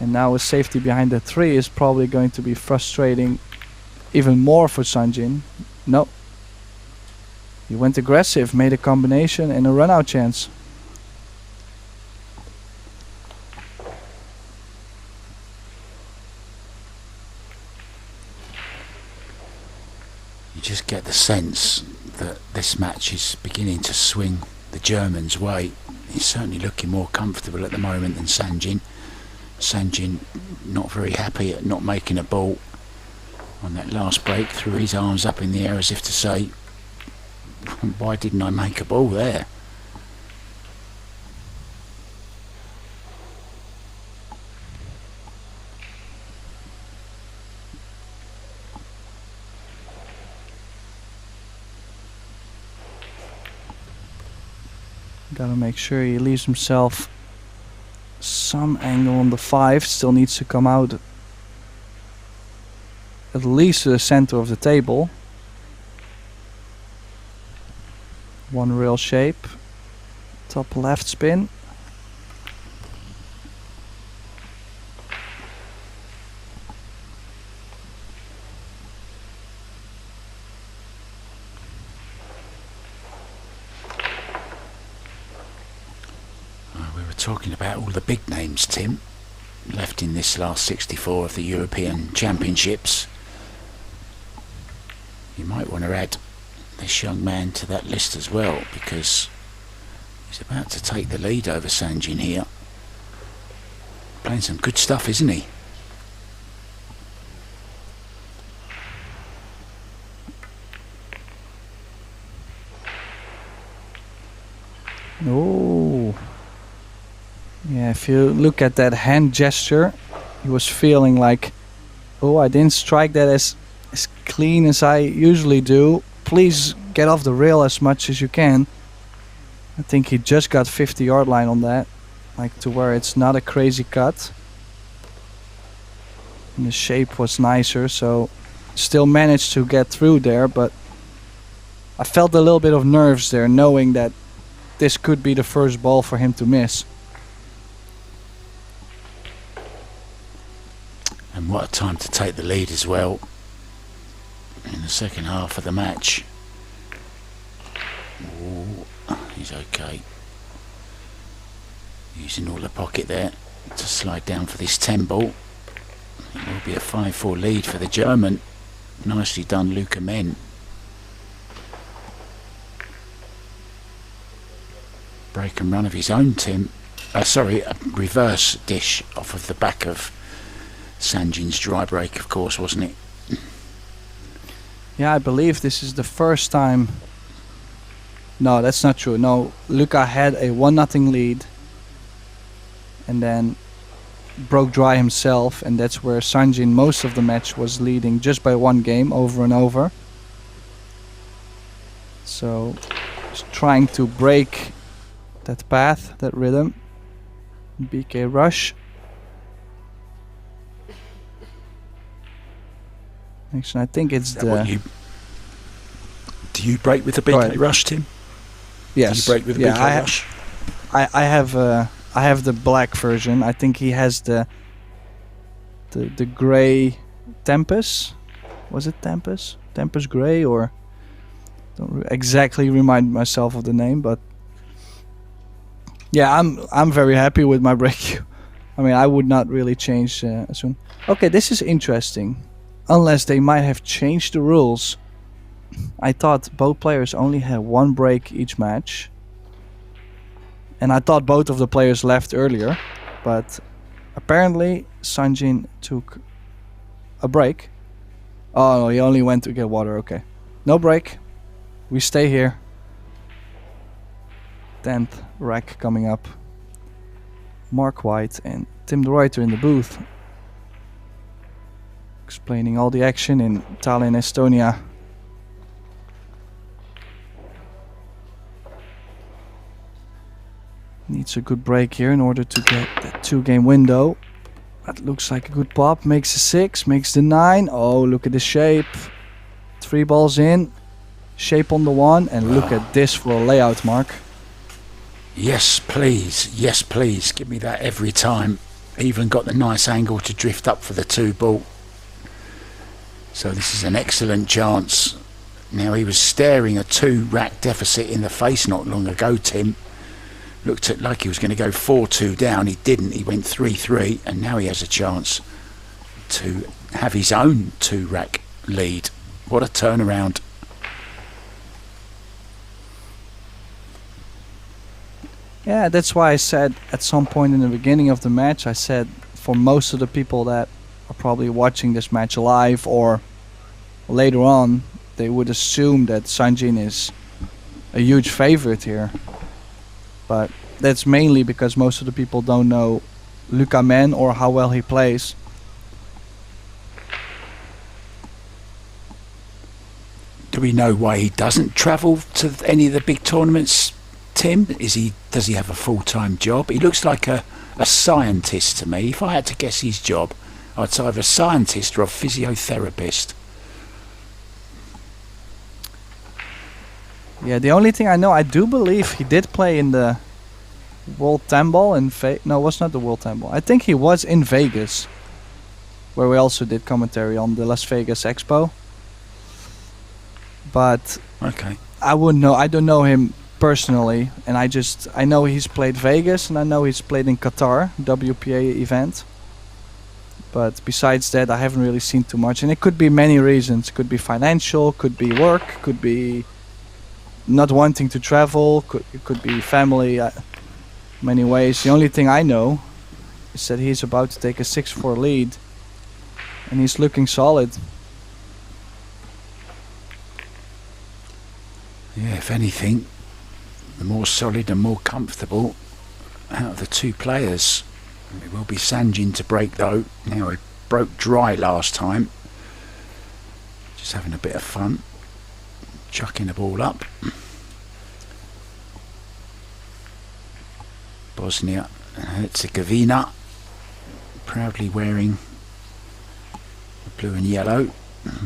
And now a safety behind the 3 is probably going to be frustrating even more for Sanjin. No. He went aggressive, made a combination and a run-out chance. You just get the sense that this match is beginning to swing the German's way. He's certainly looking more comfortable at the moment than Sanjin. Sanjin not very happy at not making a ball on that last break, threw his arms up in the air as if to say, why didn't I make a ball there? Gotta make sure he leaves himself some angle on the 5. Still needs to come out at least to the center of the table. One real shape. Top left spin. We were talking about all the big names, Tim, left in this last 64 of the European Championships. You might want to add this young man to that list as well, because he's about to take the lead over Sanjin here. Playing some good stuff, isn't he? Oh. Yeah, if you look at that hand gesture, he was feeling like, oh, I didn't strike that as clean as I usually do. Please get off the rail as much as you can. I think he just got 50-yard line on that, like to where it's not a crazy cut. And the shape was nicer, so still managed to get through there, but I felt a little bit of nerves there, knowing that this could be the first ball for him to miss. And what a time to take the lead as well in the second half of the match. Ooh, he's okay. Using all the pocket there to slide down for this 10 ball. It will be a 5-4 lead for the German. Nicely done, Menn. Break and run of his own, Tim. Sorry, a reverse dish off of the back of Sanjin's dry break, of course, wasn't it? Yeah, I believe this is the first time. No, that's not true. No, Luka had a 1-0 lead and then broke dry himself, and that's where Sanjin most of the match was leading just by 1 game over and over. So just trying to break that path, that rhythm. BK rush. Actually, I think it's the... Do you break with the BK rush, Tim? Yes. Do you break with the BK rush? I have the black version. I think he has the grey Tempest. Was it Tempest? Tempest Grey, or don't exactly remind myself of the name, but yeah, I'm very happy with my break. I mean, I would not really change soon. Okay, this is interesting. Unless they might have changed the rules. I thought both players only had 1 break each match. And I thought both of the players left earlier. But apparently Sanjin took a break. Oh no, he only went to get water, okay. No break. We stay here. 10th rack coming up. Mark White and Tim de Ruyter in the booth. Explaining all the action in Tallinn, Estonia. Needs a good break here in order to get that 2-game window. That looks like a good pop. Makes the 6, makes the 9. Oh, look at the shape. 3 balls in. Shape on the 1. And look at this for a layout, Mark. Yes, please. Yes, please. Give me that every time. Even got the nice angle to drift up for the 2 ball. So this is an excellent chance. Now, he was staring a 2-rack deficit in the face not long ago, Tim. Looked at like he was going to go 4-2 down. He didn't. He went 3-3, and now he has a chance to have his own 2-rack lead. What a turnaround. Yeah, that's why I said at some point in the beginning of the match, I said for most of the people that are probably watching this match live or later on, they would assume that Sanjin is a huge favorite here. But that's mainly because most of the people don't know Menn or how well he plays. Do we know why he doesn't travel to any of the big tournaments, Tim? Does he have a full-time job? He looks like a scientist to me. If I had to guess his job, I'd say either a scientist or a physiotherapist. Yeah, the only thing I know, I do believe he did play in the World 10 Ball in no, it was not the World 10 Ball. I think he was in Vegas, where we also did commentary on the Las Vegas Expo. But okay, I wouldn't know. I don't know him personally, and I know he's played Vegas, and I know he's played in Qatar, WPA event. But besides that, I haven't really seen too much, and it could be many reasons. It could be financial, could be work, could be not wanting to travel, it could be family, many ways. The only thing I know is that he's about to take a 6-4 lead, and he's looking solid. Yeah, if anything, the more solid and more comfortable out of the two players. It will be Sanjin to break though. Now, he broke dry last time. Just having a bit of fun, chucking the ball up. Bosnia and Herzegovina, proudly wearing the blue and yellow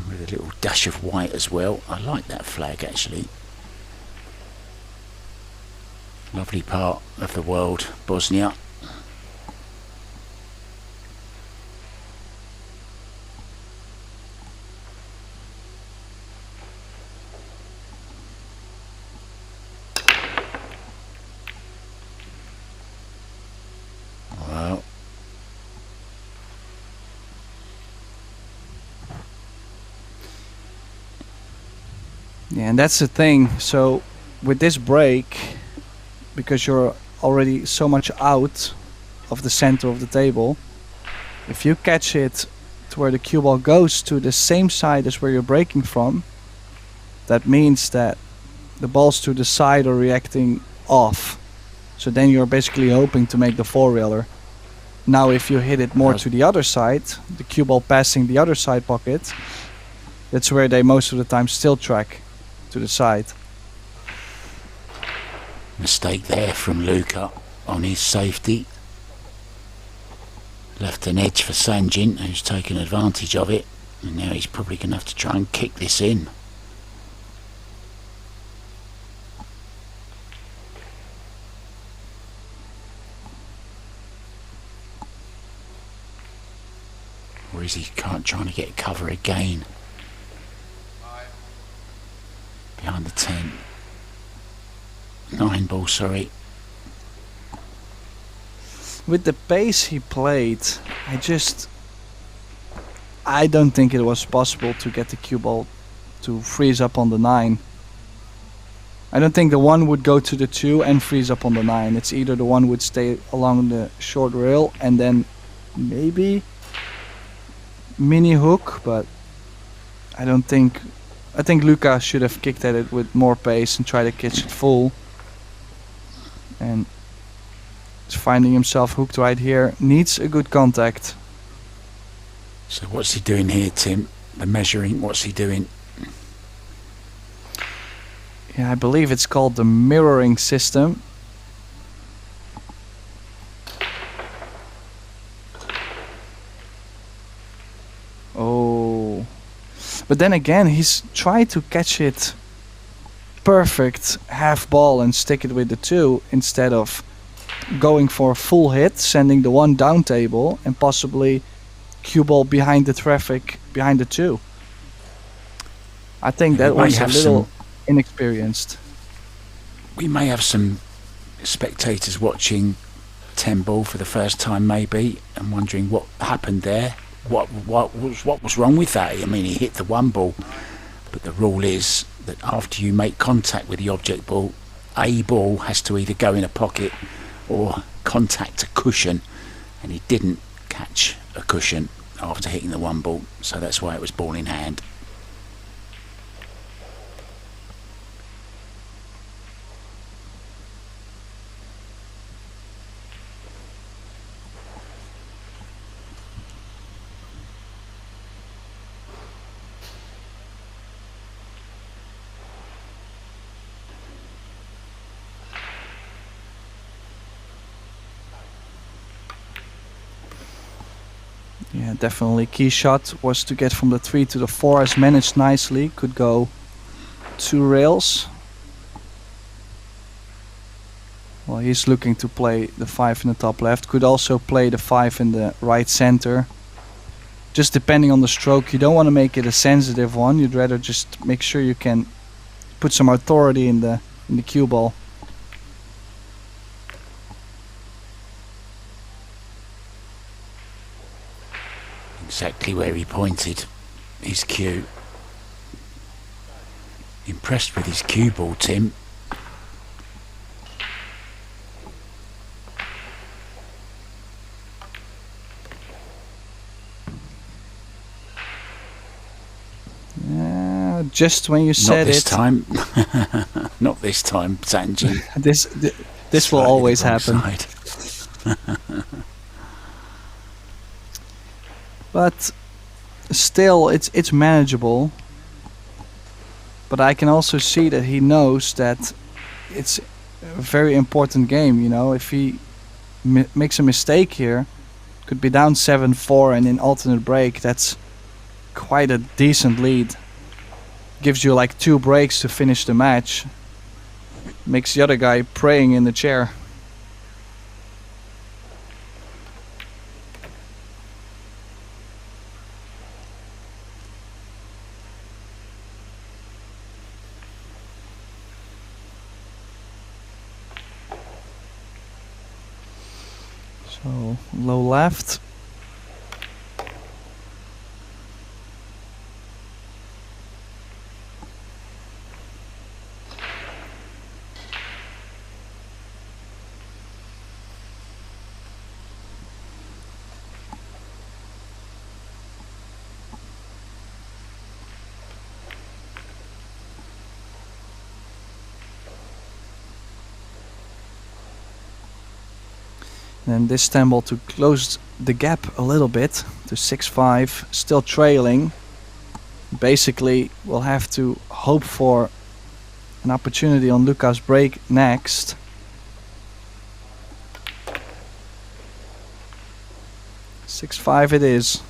with a little dash of white as well. I like that flag actually. Lovely part of the world, Bosnia. Yeah, and that's the thing. So with this break, because you're already so much out of the center of the table, if you catch it to where the cue ball goes to the same side as where you're breaking from, that means that the balls to the side are reacting off. So then you're basically hoping to make the four-reeler. Now if you hit it more to the other side, the cue ball passing the other side pocket, that's where they most of the time still track to the side. Mistake there from Luca on his safety. Left an edge for Sanjin, who's taken advantage of it, and now he's probably going to have to try and kick this in. Or is he trying to get cover again? Behind the 10. 9 ball, sorry. With the pace he played, I don't think it was possible to get the cue ball to freeze up on the 9. I don't think the 1 would go to the 2 and freeze up on the 9. It's either the 1 would stay along the short rail and then maybe mini hook, but I think Luca should have kicked at it with more pace and tried to catch it full. And he's finding himself hooked right here. Needs a good contact. So what's he doing here, Tim? The measuring, what's he doing? Yeah, I believe it's called the mirroring system. Oh. But then again, he's tried to catch it perfect half ball and stick it with the 2 instead of going for a full hit, sending the 1 down table and possibly cue ball behind the traffic behind the 2. I think We that may was a have little inexperienced. We may have some spectators watching 10 ball for the first time maybe and wondering what happened there. What was wrong with that? I mean, he hit the 1 ball, but the rule is that after you make contact with the object ball, a ball has to either go in a pocket or contact a cushion, and he didn't catch a cushion after hitting the 1 ball, so that's why it was ball in hand. Yeah, definitely. Key shot was to get from the 3 to the 4, as managed nicely. Could go 2 rails. Well, he's looking to play the 5 in the top left. Could also play the 5 in the right center. Just depending on the stroke, you don't want to make it a sensitive one. You'd rather just make sure you can put some authority in the cue ball. Exactly where he pointed his cue. Impressed with his cue ball, Tim. Just when you said Not this it. time. Not this time, Sanjin. This will always happen. But still, it's manageable. But I can also see that he knows that it's a very important game. You know, if he makes a mistake here, could be down 7-4, and in alternate break, that's quite a decent lead. Gives you like 2 breaks to finish the match. Makes the other guy praying in the chair. So low left. And this 10 ball to close the gap a little bit to 6-5, still trailing. Basically, we'll have to hope for an opportunity on Luca's break next. Six-5 it is.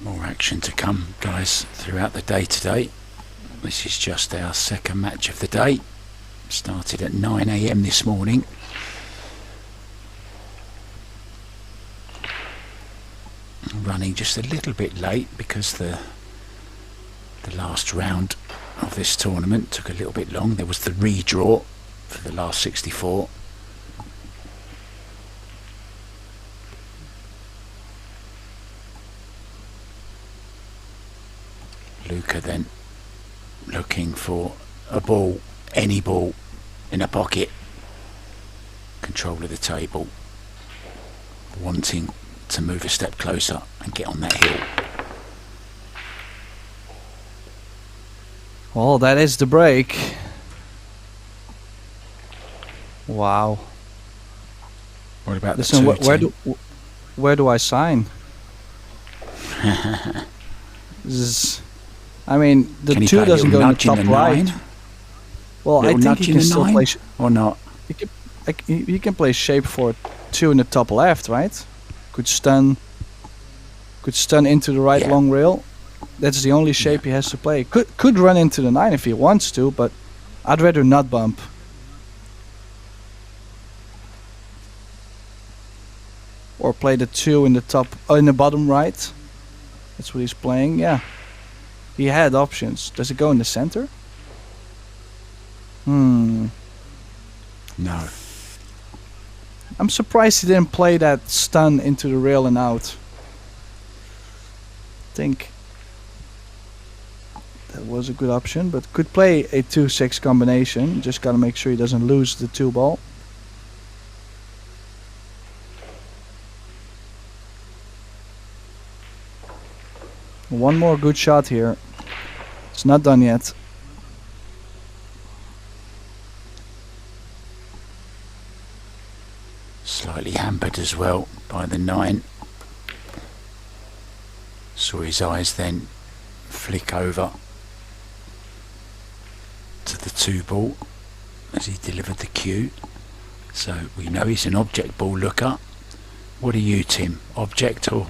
More action to come, guys, throughout the day today. This is just our second match of the day. Started at 9 AM this morning. Running just a little bit late because the last round of this tournament took a little bit long. There was the redraw for the last 64. Luca then looking for a ball, any ball in a pocket. Control of the table. Wanting to move a step closer and get on that hill. Well, that is the break. Wow. What about Listen, the two? where do I sign? I mean, the 2 doesn't go in the top right. Well, I think he can still play or not. He can play shape for 2 in the top left, right? Could stun into the right long rail. That's the only shape he has to play. Could run into the 9 if he wants to, but I'd rather not bump. Or play the 2 in the top, in the bottom right. That's what he's playing. Yeah, he had options. Does it go in the center? No. I'm surprised he didn't play that stun into the rail and out. I think that was a good option, but could play a 2-6 combination. Just gotta make sure he doesn't lose the 2 ball. One more good shot here. It's not done yet. Slightly hampered as well by the 9. Saw his eyes then flick over to the 2 ball as he delivered the cue. So we know he's an object ball looker. What are you, Tim? Object or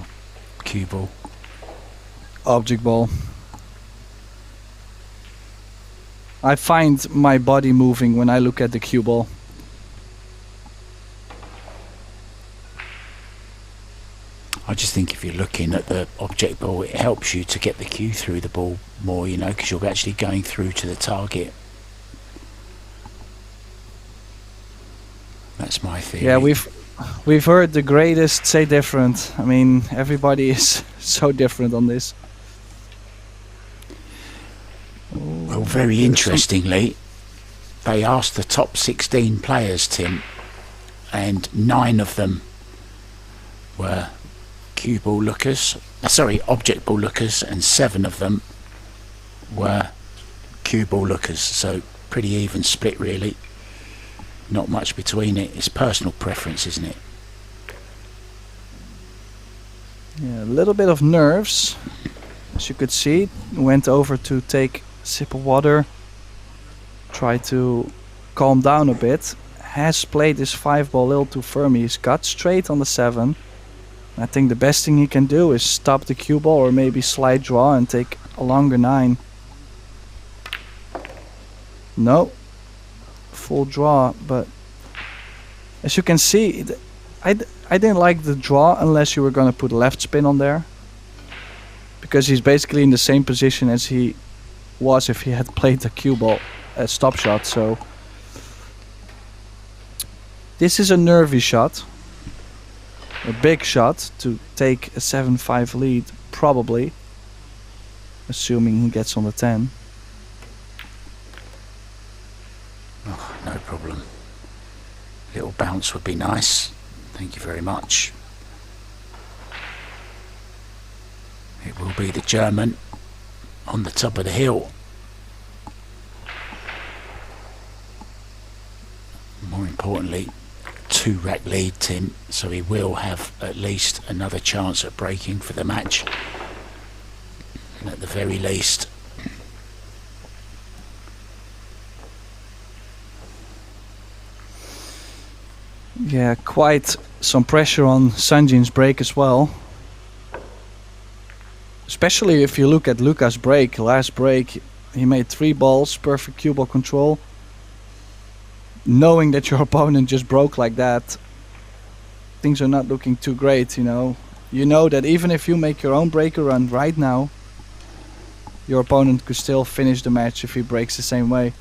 cue ball? Object ball. I find my body moving when I look at the cue ball. I just think if you're looking at the object ball, it helps you to get the cue through the ball more, you know, because you're actually going through to the target. That's my theory. Yeah, we've heard the greatest say different. I mean, everybody is so different on this. Well, very interestingly, they asked the top 16 players, Tim, and 9 of them were cue ball lookers, object ball lookers, and 7 of them were cue ball lookers. So pretty even split, really. Not much between it. It's personal preference, isn't it? Yeah, a little bit of nerves, as you could see. Went over to take a sip of water, try to calm down a bit. Has played this 5 ball a little too firm. He's got straight on the 7. I think the best thing he can do is stop the cue ball or maybe slide draw and take a longer 9. No. Full draw, but as you can see, I didn't like the draw unless you were going to put left spin on there. Because he's basically in the same position as he was if he had played the cue ball as stop shot, so... This is a nervy shot. A big shot to take a 7-5 lead, probably. Assuming he gets on the 10. Oh, no problem. Little bounce would be nice. Thank you very much. It will be the German on the top of the hill. More importantly, 2-rack lead, Tim, so he will have at least another chance at breaking for the match. And at the very least, yeah, quite some pressure on Sanjin's break as well. Especially if you look at Luca's break. Last break, he made 3 balls, perfect cue ball control. Knowing that your opponent just broke like that, things are not looking too great, you know. You know that even if you make your own breaker run right now, your opponent could still finish the match if he breaks the same way.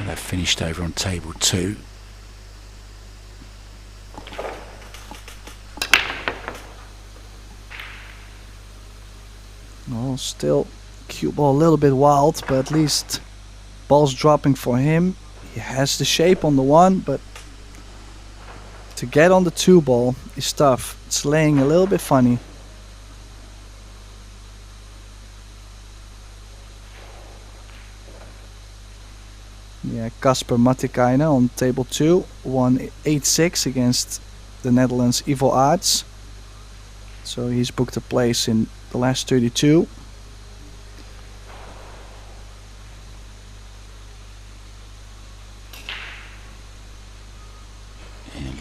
oh, they've finished over on table 2. Well, still cue ball a little bit wild, but at least ball's dropping for him. He has the shape on the 1, but to get on the 2 ball is tough. It's laying a little bit funny. Yeah, Kasper Matikainen on table 2, won 8-6 against the Netherlands' Ivo Aerts. So he's booked a place in the last 32.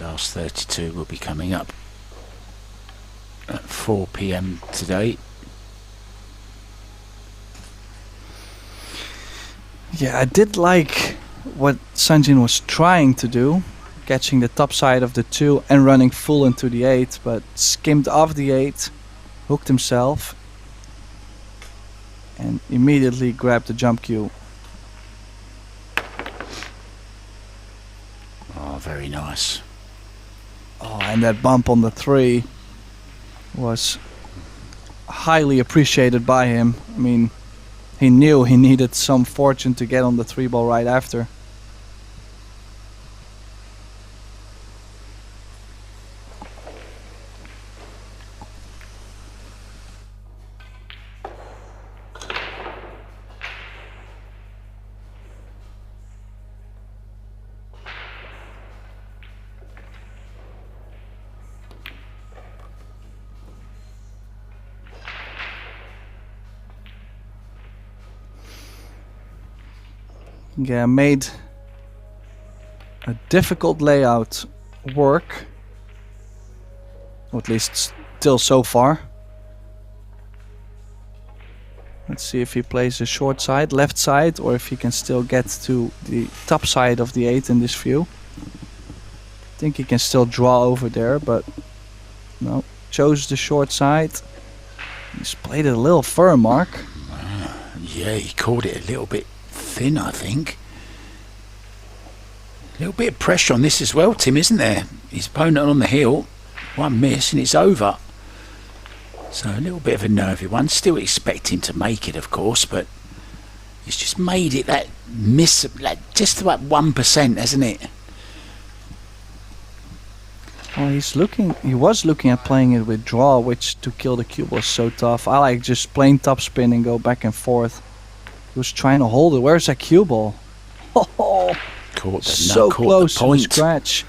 last 32 will be coming up at 4 p.m. today. Yeah, I did like what Sanjin was trying to do, catching the top side of the 2 and running full into the 8, but skimmed off the 8, hooked himself, and immediately grabbed the jump cue. Oh, very nice. Oh, and that bump on the 3 was highly appreciated by him. I mean, he knew he needed some fortune to get on the 3 ball right after. Yeah, made a difficult layout work, or at least still so far. Let's see if he plays the short side, left side, or if he can still get to the top side of the 8 in this view. I think he can still draw over there, but no, chose the short side. He's played it a little firm, Mark. Yeah, he caught it a little bit thin, I think. A little bit of pressure on this as well, Tim, isn't there? His opponent on the hill, one miss and it's over. So a little bit of a nervy one. Still expect him to make it, of course, but he's just made it that miss, like just about 1%, hasn't it? Well, he was looking at playing it with draw, which to kill the cue was so tough. I like just plain top spin and go back and forth. He was trying to hold it. Where's that cue ball? Oh, caught the so nut, caught close the to the point. scratch.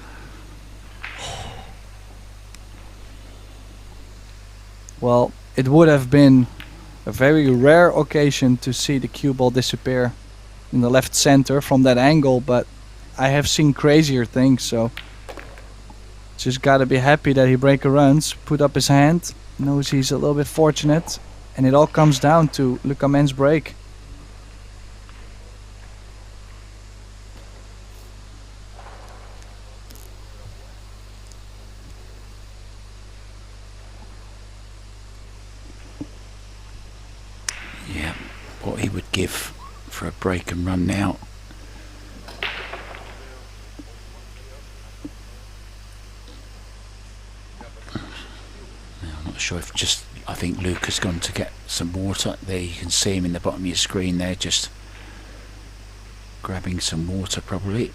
Well, it would have been a very rare occasion to see the cue ball disappear in the left center from that angle, but I have seen crazier things, so just gotta be happy that he break a runs, put up his hand, knows he's a little bit fortunate, and it all comes down to Luca Menn's break. Yeah, what he would give for a break and run now. I'm not sure if just, I think Luke has gone to get some water. There you can see him in the bottom of your screen there, just grabbing some water probably.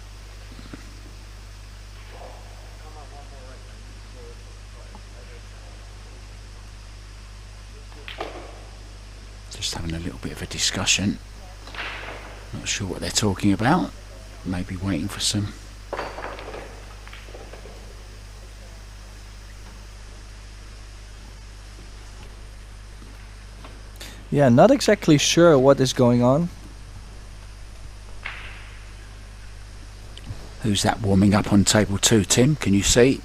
Just having a little bit of a discussion. Not sure what they're talking about. Maybe waiting for some. Yeah, not exactly sure what is going on. Who's that warming up on table 2, Tim? Can you see?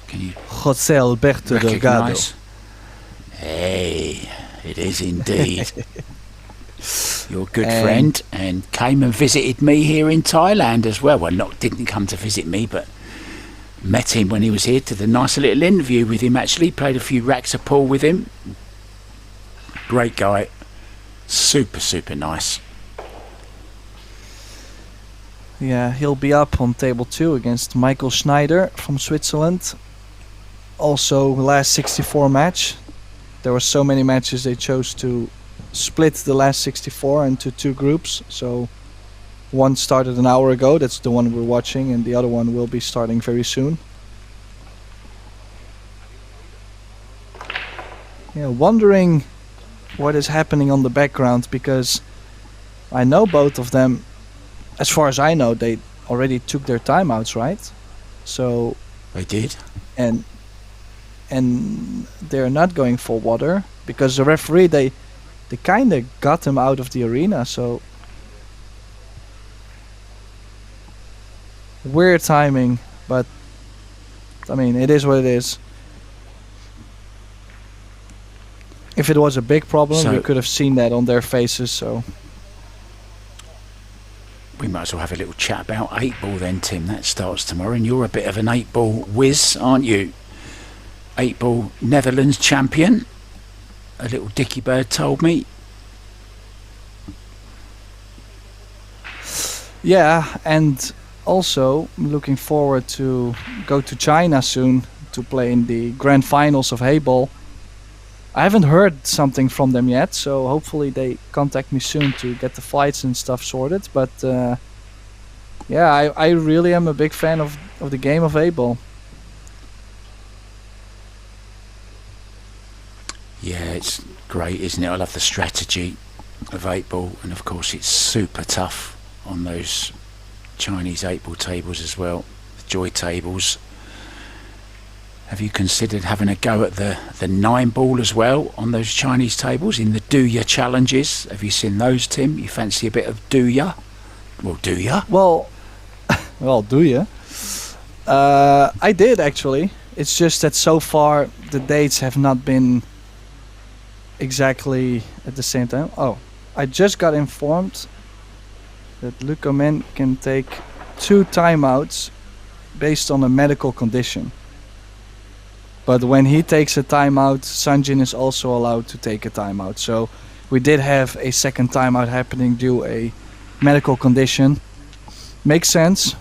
Can you José Alberto Delgado. recognise? Hey, it is indeed. Your good friend, and came and visited me here in Thailand as well. Well, didn't come to visit me, but met him when he was here. Did a nice little interview with him actually. Played a few racks of pool with him. Great guy. Super, super nice. Yeah, he'll be up on table 2 against Michael Schneider from Switzerland. Also, last 64 match. There were so many matches they chose to split the last 64 into 2 groups. So one started an hour ago, that's the one we're watching, and the other one will be starting very soon. Yeah, wondering what is happening on the background, because I know both of them, as far as I know, they already took their timeouts, right? So They did. and they're not going for water because the referee they kind of got him out of the arena. So weird timing, but I mean, it is what it is. If it was a big problem, we could have seen that on their faces, so... We might as well have a little chat about 8-ball then, Tim. That starts tomorrow, and you're a bit of an 8-ball whiz, aren't you? 8-ball Netherlands champion. A little Dicky Bird told me. Yeah, and also I'm looking forward to go to China soon to play in the grand finals of 8-ball. I haven't heard something from them yet, so hopefully they contact me soon to get the flights and stuff sorted. But yeah, I really am a big fan of the game of 8-ball. Yeah, it's great, isn't it? I love the strategy of 8-ball, and of course it's super tough on those Chinese 8-ball tables as well, the joy tables. Have you considered having a go at the 9-ball as well on those Chinese tables in the Do-Ya challenges? Have you seen those, Tim? You fancy a bit of Do-Ya? Well, do ya? Well, do ya? I did actually. It's just that so far the dates have not been exactly at the same time. Oh, I just got informed that Menn can take 2 timeouts based on a medical condition. But when he takes a timeout, Sanjin is also allowed to take a timeout. So we did have a second timeout happening due to a medical condition. Makes sense.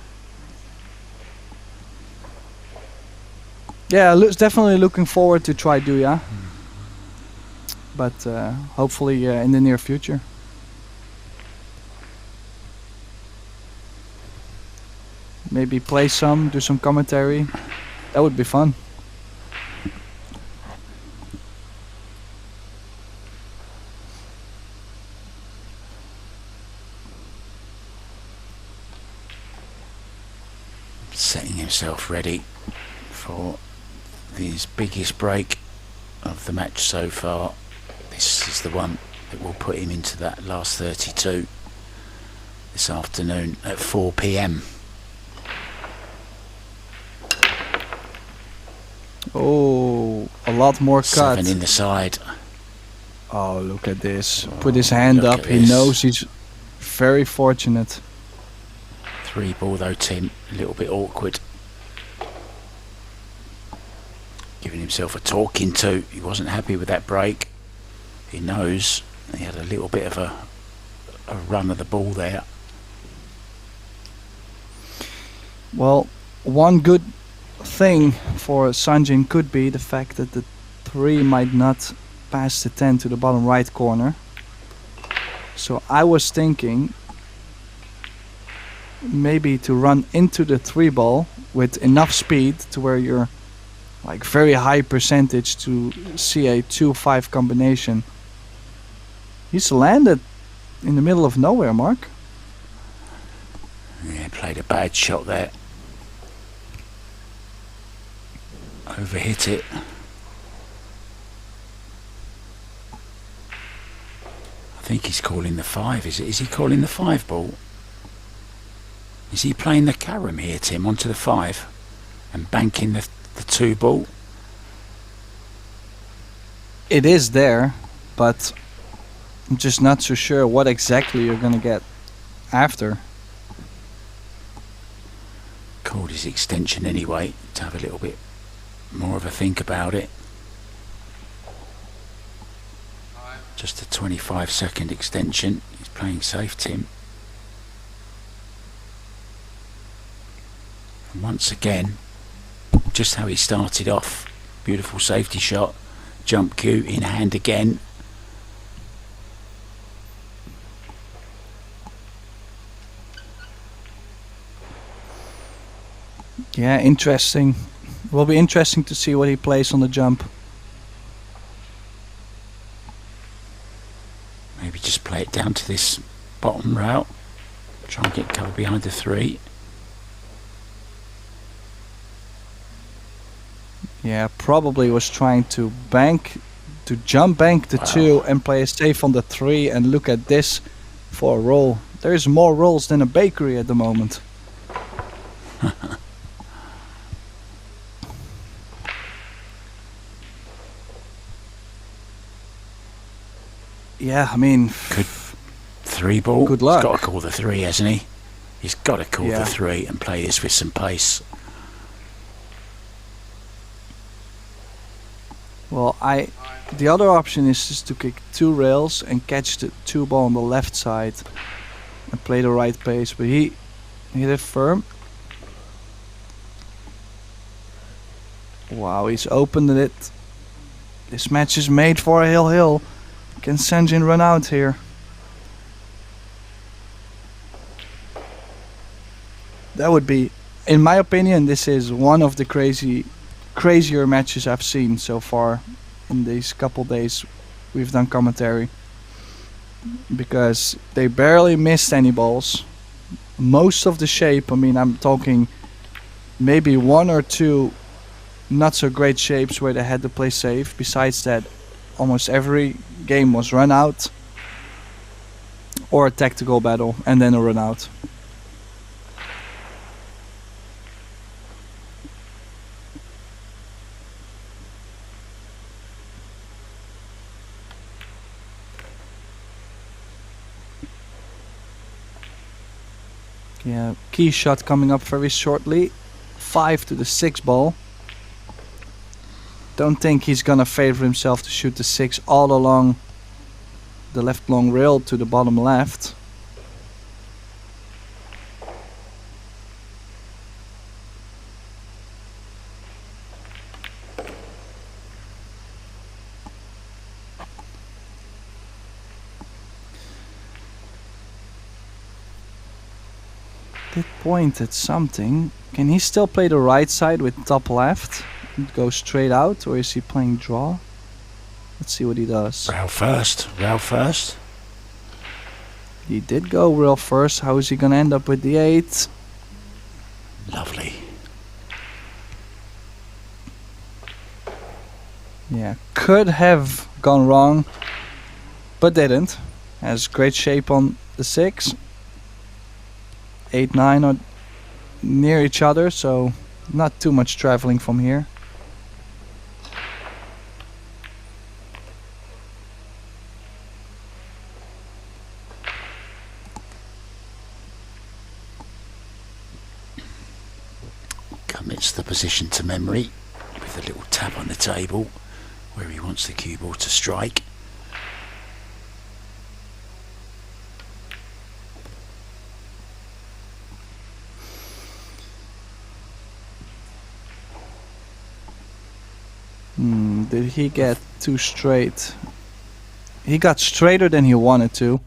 Yeah, definitely looking forward to try Do-Ya. But hopefully in the near future. Maybe play some, do some commentary. That would be fun. Setting himself ready for his biggest break of the match so far. This is the one that will put him into that last 32 this afternoon at 4 p.m. Oh, a lot more cut. 7 in the side. Oh, look at this. Put his hand up. He knows he's very fortunate. 3-ball though, Tim. A little bit awkward. Giving himself a talking to. He wasn't happy with that break. He knows he had a little bit of a run of the ball there. Well, one good thing for Sanjin could be the fact that the 3 might not pass the 10 to the bottom right corner. So I was thinking maybe to run into the 3-ball with enough speed to where you're like very high percentage to see a 2-5 combination. He's landed in the middle of nowhere, Mark. Yeah, played a bad shot there. Overhit it. I think he's calling the 5. Is he calling the 5-ball? Is he playing the carom here, Tim, onto the 5 and banking the 2-ball? It is there, but I'm just not so sure what exactly you're gonna get after. Called his extension anyway to have a little bit more of a think about it. Just a 25-second extension. He's playing safe, Tim. And once again, just how he started off. Beautiful safety shot. Jump cue in hand again. Yeah, interesting. Will be interesting to see what he plays on the jump. Maybe just play it down to this bottom route. Try and get cover behind the 3. Yeah, probably was trying to jump bank the 2 and play safe on the 3, and look at this for a roll. There's more rolls than a bakery at the moment. Yeah, I mean... Could 3 ball. Good luck. He's got to call the 3, hasn't he? He's got to call Yeah. the 3 and play this with some pace. Well, the other option is just to kick 2 rails and catch the 2 ball on the left side and play the right pace, but he hit it firm. Wow, he's opened it. This match is made for a hill. Can Sanjin run out here? That would be, in my opinion, this is one of the crazier matches I've seen so far in these couple days we've done commentary, because they barely missed any balls. Most of the shape, I mean, I'm talking maybe 1 or 2 not so great shapes where they had to play safe. Besides that, almost every game was run out or a tactical battle and then a run out. Yeah, key shot coming up very shortly. 5 to the 6 ball. Don't think he's gonna favor himself to shoot the 6 all along the left long rail to the bottom left. Did point at something. Can he still play the right side with top left? Go straight out, or is he playing draw? Let's see what he does. Rail first. Rail first. He did go rail first. How is he gonna end up with the 8? Lovely. Yeah, could have gone wrong, but didn't. Has great shape on the 6. 8, 9 are near each other, so not too much traveling from here. Commits the position to memory with a little tap on the table where he wants the cue ball to strike. Did he get too straight? He got straighter than he wanted to.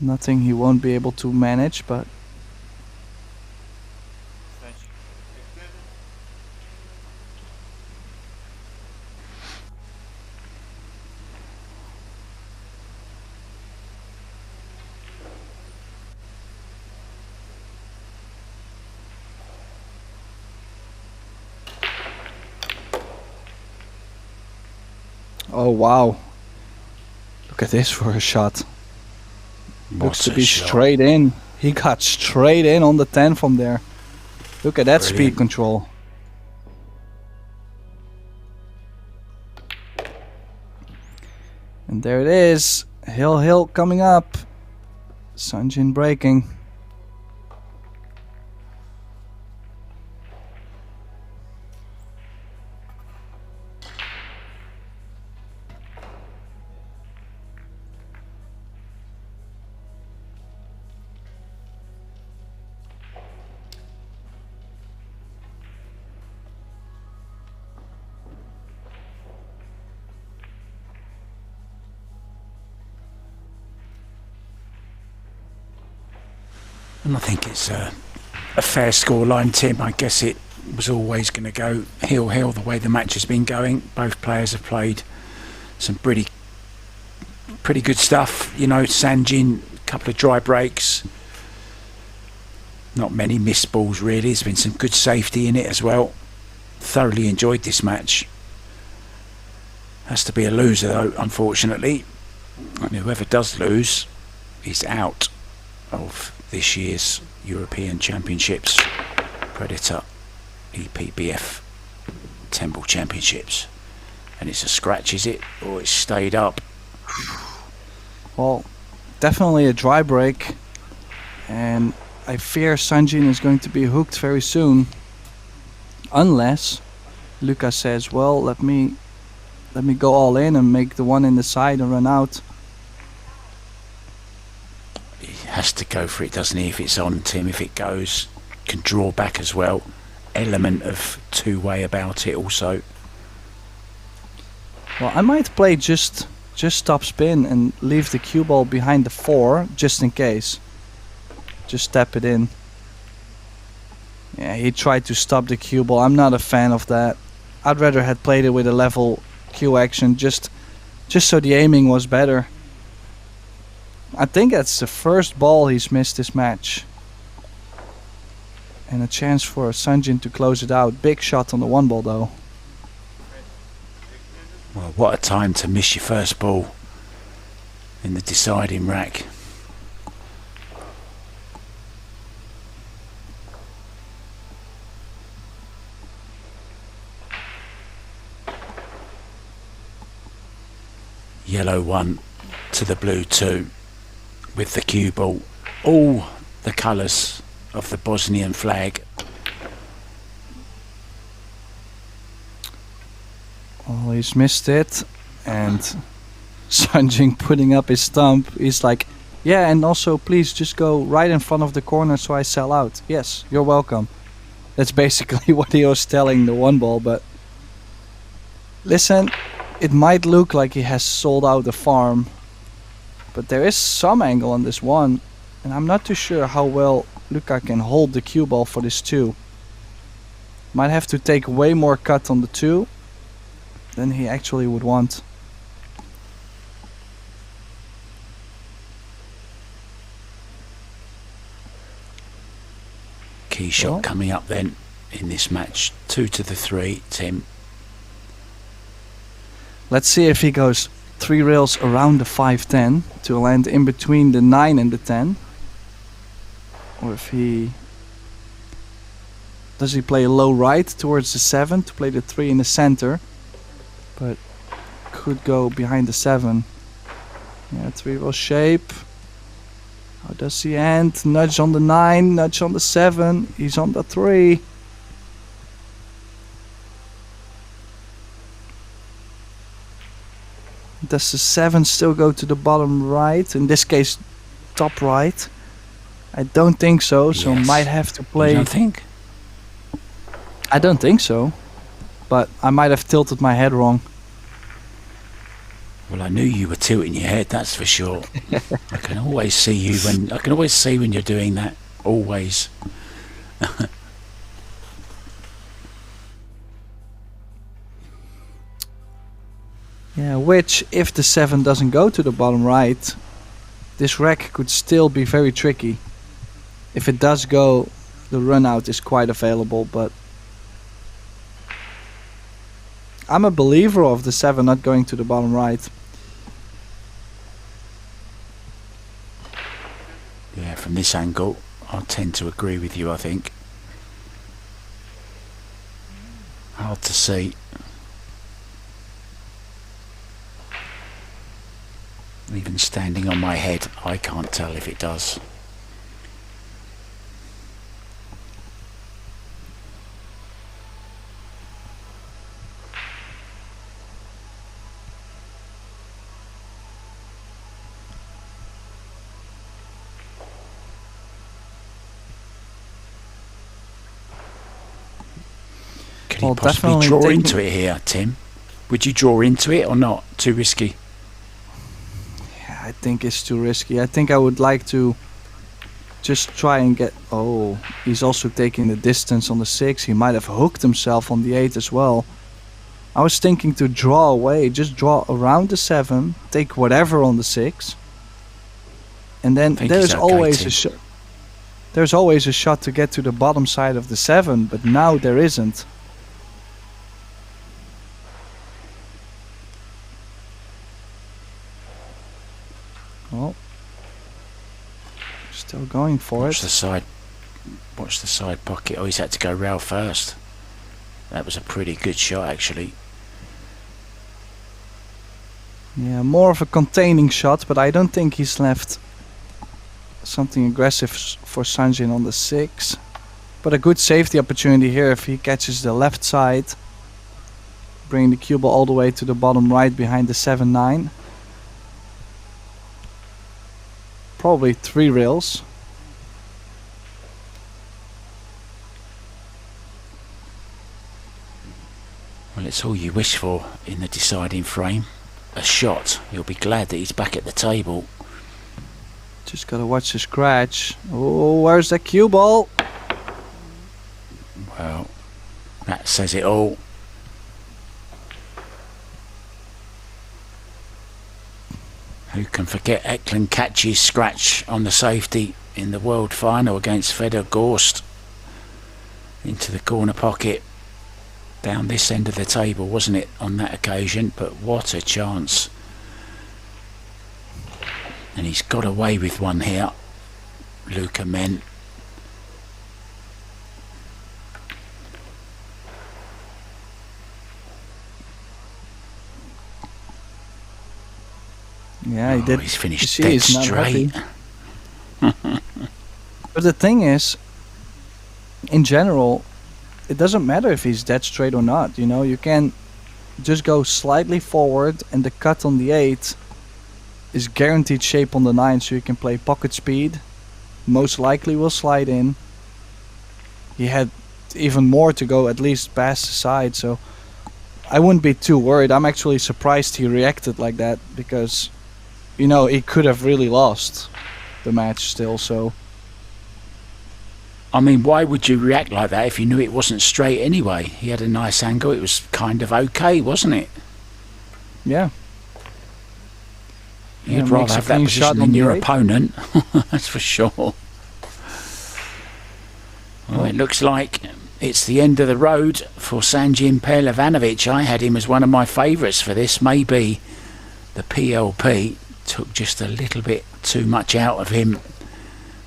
Nothing he won't be able to manage, but oh wow. Look at this for a shot. Looks to be straight in. He got straight in on the 10 from there. Look at that speed control. And there it is. Hill coming up. Sanjin breaking. And I think it's a fair scoreline, Tim. I guess it was always going to go hill the way the match has been going. Both players have played some pretty good stuff. You know, Sanjin, a couple of dry breaks. Not many missed balls really. There's been some good safety in it as well. Thoroughly enjoyed this match. Has to be a loser though, unfortunately. And whoever does lose is out of this year's European Championships Predator EPBF 10 Ball Championships. And it's a scratch, is it? Or it's stayed up? Well, definitely a dry break, and I fear Sanjin is going to be hooked very soon, unless Luca says, well, let me go all in and make the one in the side and run out. He has to go for it, doesn't he? If it's on Tim, if it goes, can draw back as well. Element of two-way about it also. Well, I might play just stop spin and leave the cue ball behind the 4 just in case. Just tap it in. Yeah, he tried to stop the cue ball. I'm not a fan of that. I'd rather had played it with a level cue action just so the aiming was better. I think that's the first ball he's missed this match. And a chance for Sanjin to close it out. Big shot on the 1 ball though. Well, what a time to miss your first ball in the deciding rack. Yellow 1 to the blue 2 with the cue ball. All the colours of the Bosnian flag. Well, he's missed it, and Sanjin putting up his thumb. He's like, yeah, and also please just go right in front of the corner so I sell out. Yes, you're welcome. That's basically what he was telling the 1 ball, but listen, it might look like he has sold out the farm, but there is some angle on this 1, and I'm not too sure how well Luca can hold the cue ball for this 2. Might have to take way more cut on the 2 than he actually would want. Key shot coming up then in this match. 2 to the 3, Tim. Let's see if he goes 3 rails around the 5-10 to land in between the 9 and the 10. Or if he... Does he play low right towards the 7 to play the 3 in the center? But could go behind the 7. Yeah, 3 rail shape. How does he end? Nudge on the 9, nudge on the 7. He's on the 3. Does the 7 still go to the bottom right? In this case, top right. I don't think so, so Yes. might have to play... You don't think? I don't think so. But I might have tilted my head wrong. Well, I knew you were tilting your head, that's for sure. I can always see you when you're doing that. Always. Yeah, which, if the 7 doesn't go to the bottom right, this rack could still be very tricky. If it does go, the run out is quite available, but I'm a believer of the 7 not going to the bottom right. Yeah, from this angle, I tend to agree with you, I think. Hard to see. Even standing on my head, I can't tell if it does. Could Well, you possibly definitely draw taking- into it here, Tim? Would you draw into it or not? Too risky? Yeah, I think it's too risky. I think I would like to just try and get... Oh, he's also taking the distance on the 6. He might have hooked himself on the 8 as well. I was thinking to draw away, just draw around the 7, take whatever on the 6. And then think there's he's okay, always Tim. a shot. There's always a shot to get to the bottom side of the 7, but now there isn't. Well, still going for Watch it. the side pocket. Oh, he's had to go rail first. That was a pretty good shot, actually. Yeah, more of a containing shot, but I don't think he's left something aggressive for Sanjin on the 6. But a good safety opportunity here if he catches the left side. Bringing the cue ball all the way to the bottom right behind the 7-9. Probably 3 rails. Well, it's all you wish for in the deciding frame. A shot. You'll be glad that he's back at the table. Just gotta watch the scratch. Oh, where's the cue ball? Well, that says it all. Who can forget Eklund Catch's scratch on the safety in the World Final against Fedor Gorst? Into the corner pocket. Down this end of the table, wasn't it, on that occasion? But what a chance. And he's got away with one here, Luca Menn. Yeah, he did. He's finished dead straight. But the thing is, in general, it doesn't matter if he's dead straight or not. You know, you can just go slightly forward, and the cut on the 8 is guaranteed shape on the 9, so you can play pocket speed. Most likely will slide in. He had even more to go, at least past the side, so I wouldn't be too worried. I'm actually surprised he reacted like that, because, you know, he could have really lost the match still, so... I mean, why would you react like that if you knew it wasn't straight anyway? He had a nice angle. It was kind of okay, wasn't it? Yeah. You'd rather have that position than your opponent. That's for sure. Well, it looks like it's the end of the road for Sanjin PEHLIVANOVIC. I had him as one of my favourites for this. Maybe the PLP took just a little bit too much out of him.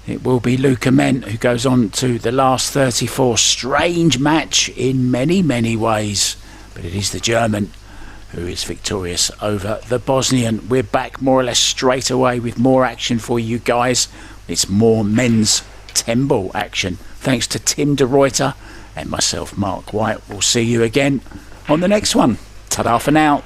It will be Luca Menn who goes on to the last 34. Strange match in many, many ways. But it is the German who is victorious over the Bosnian. We're back more or less straight away with more action for you guys. It's more men's 10-ball action. Thanks to Tim de Ruyter and myself, Mark White. We'll see you again on the next one. Ta-da for now.